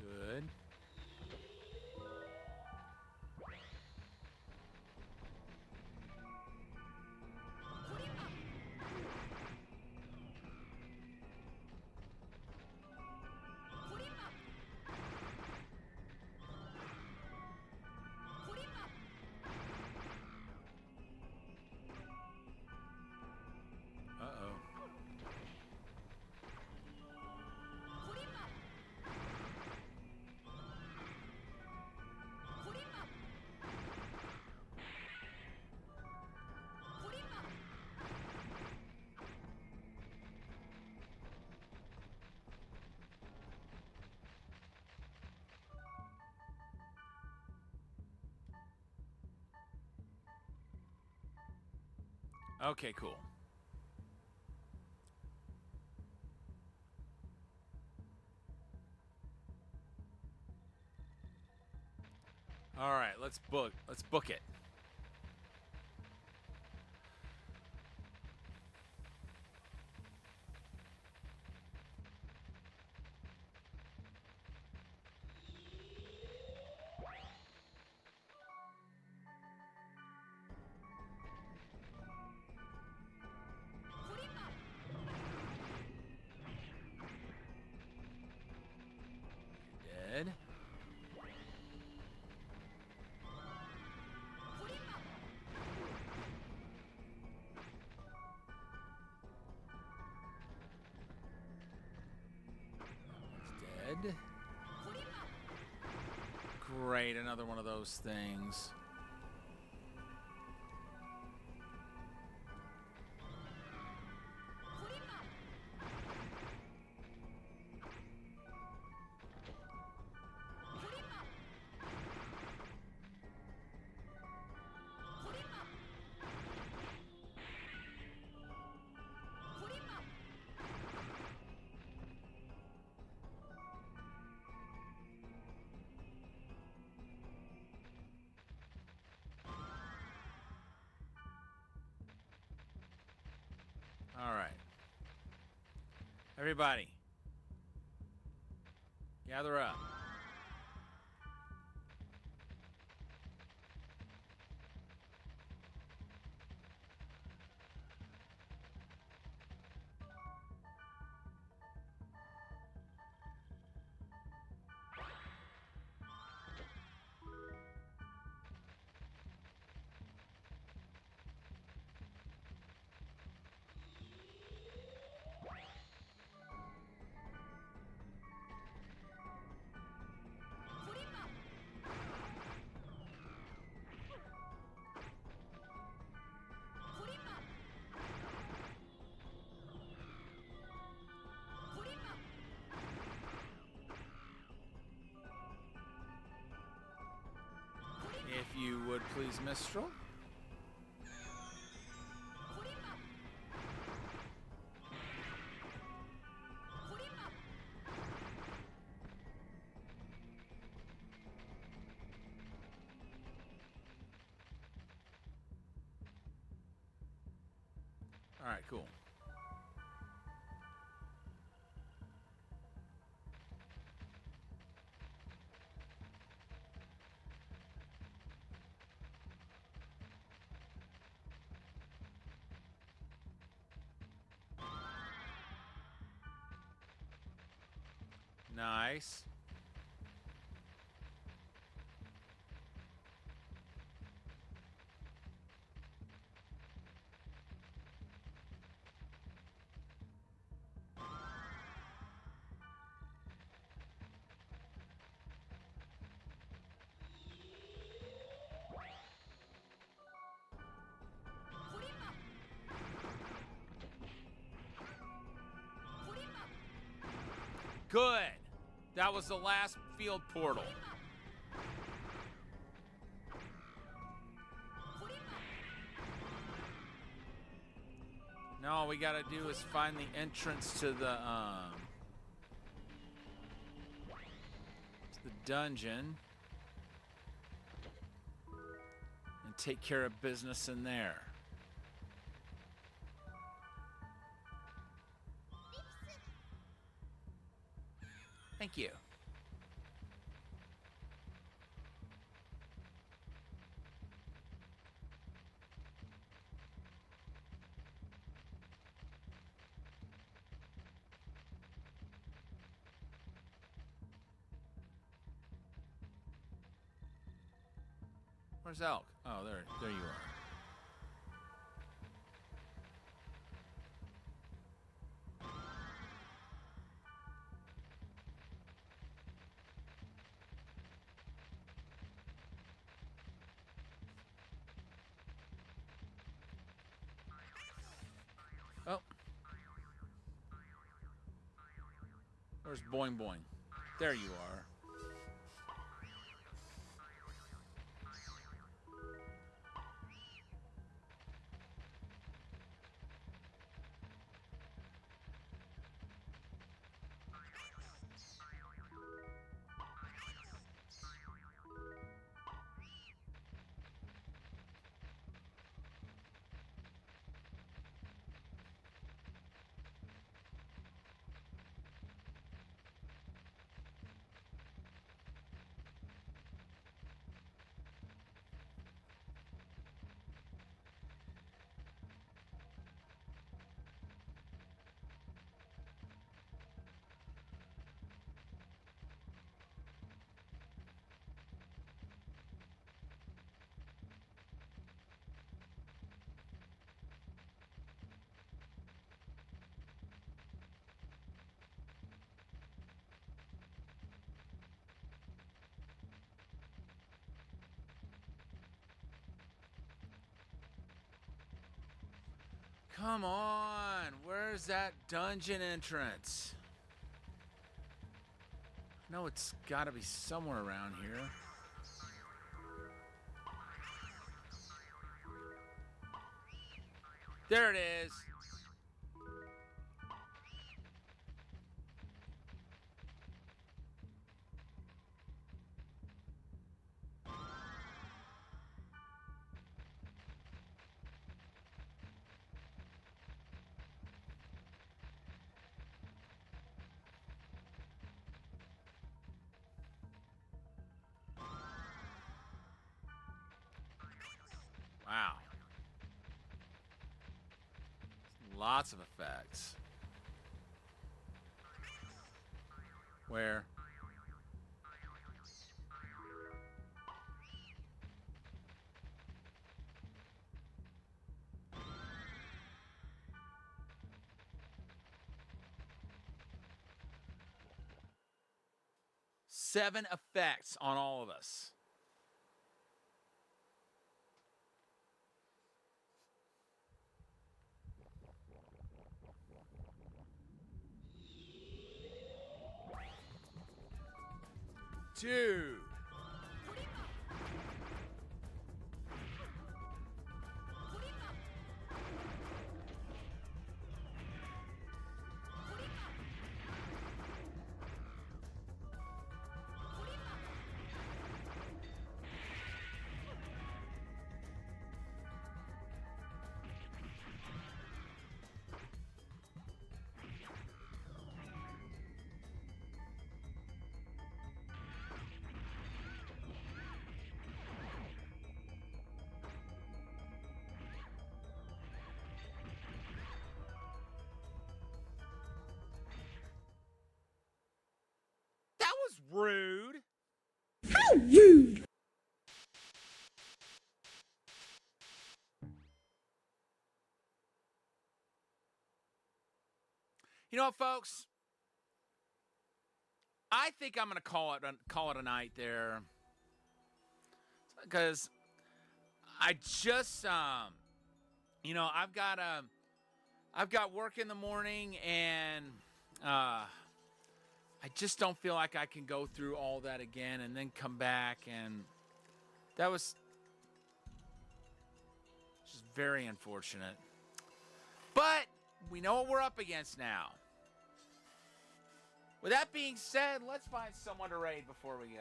A: Good. Uh-oh. Okay, cool. All right, let's book it. Dead. Dead. Great, another one of those things. All right. Everybody, gather up. If you would please, Mistral. All right, cool. Nice. Good. That was the last field portal. Now all we gotta do is find the entrance to the dungeon and take care of business in there. Thank you. Where's Elk? Oh, there you are. Oh. Where's Boing Boing? There you are. Come on, where's that dungeon entrance? No, it's gotta be somewhere around here. There it is. Wow. Lots of effects. Where? Seven effects on all of us. Dude. That was rude.
B: How rude!
A: You know what, folks? I think I'm gonna call it a night there, because I just I've got work in the morning, and I just don't feel like I can go through all that again and then come back, and that was just very unfortunate. But we know what we're up against now. With that being said, let's find someone to raid before we go.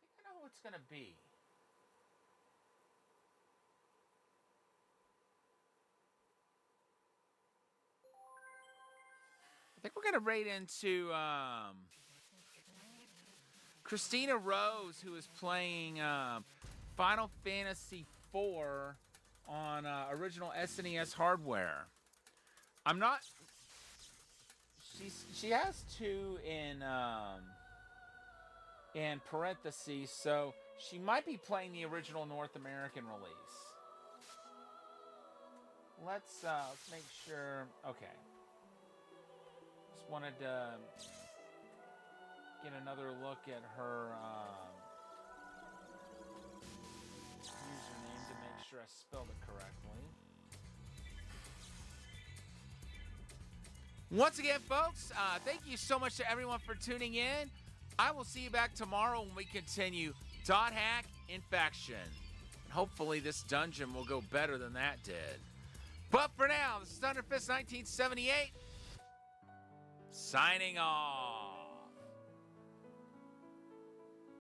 A: I think I know who it's gonna be. I think we're gonna raid into Christina Rose, who is playing Final Fantasy IV on original SNES hardware. I'm not. She has 2 in parentheses, so she might be playing the original North American release. Let's make sure. Okay. Just wanted to get another look at her username to make sure I spelled it correctly. Once again, folks, thank you so much to everyone for tuning in. I will see you back tomorrow when we continue Dot Hack Infection. And hopefully this dungeon will go better than that did. But for now, this is Thunderfist 1978, signing off.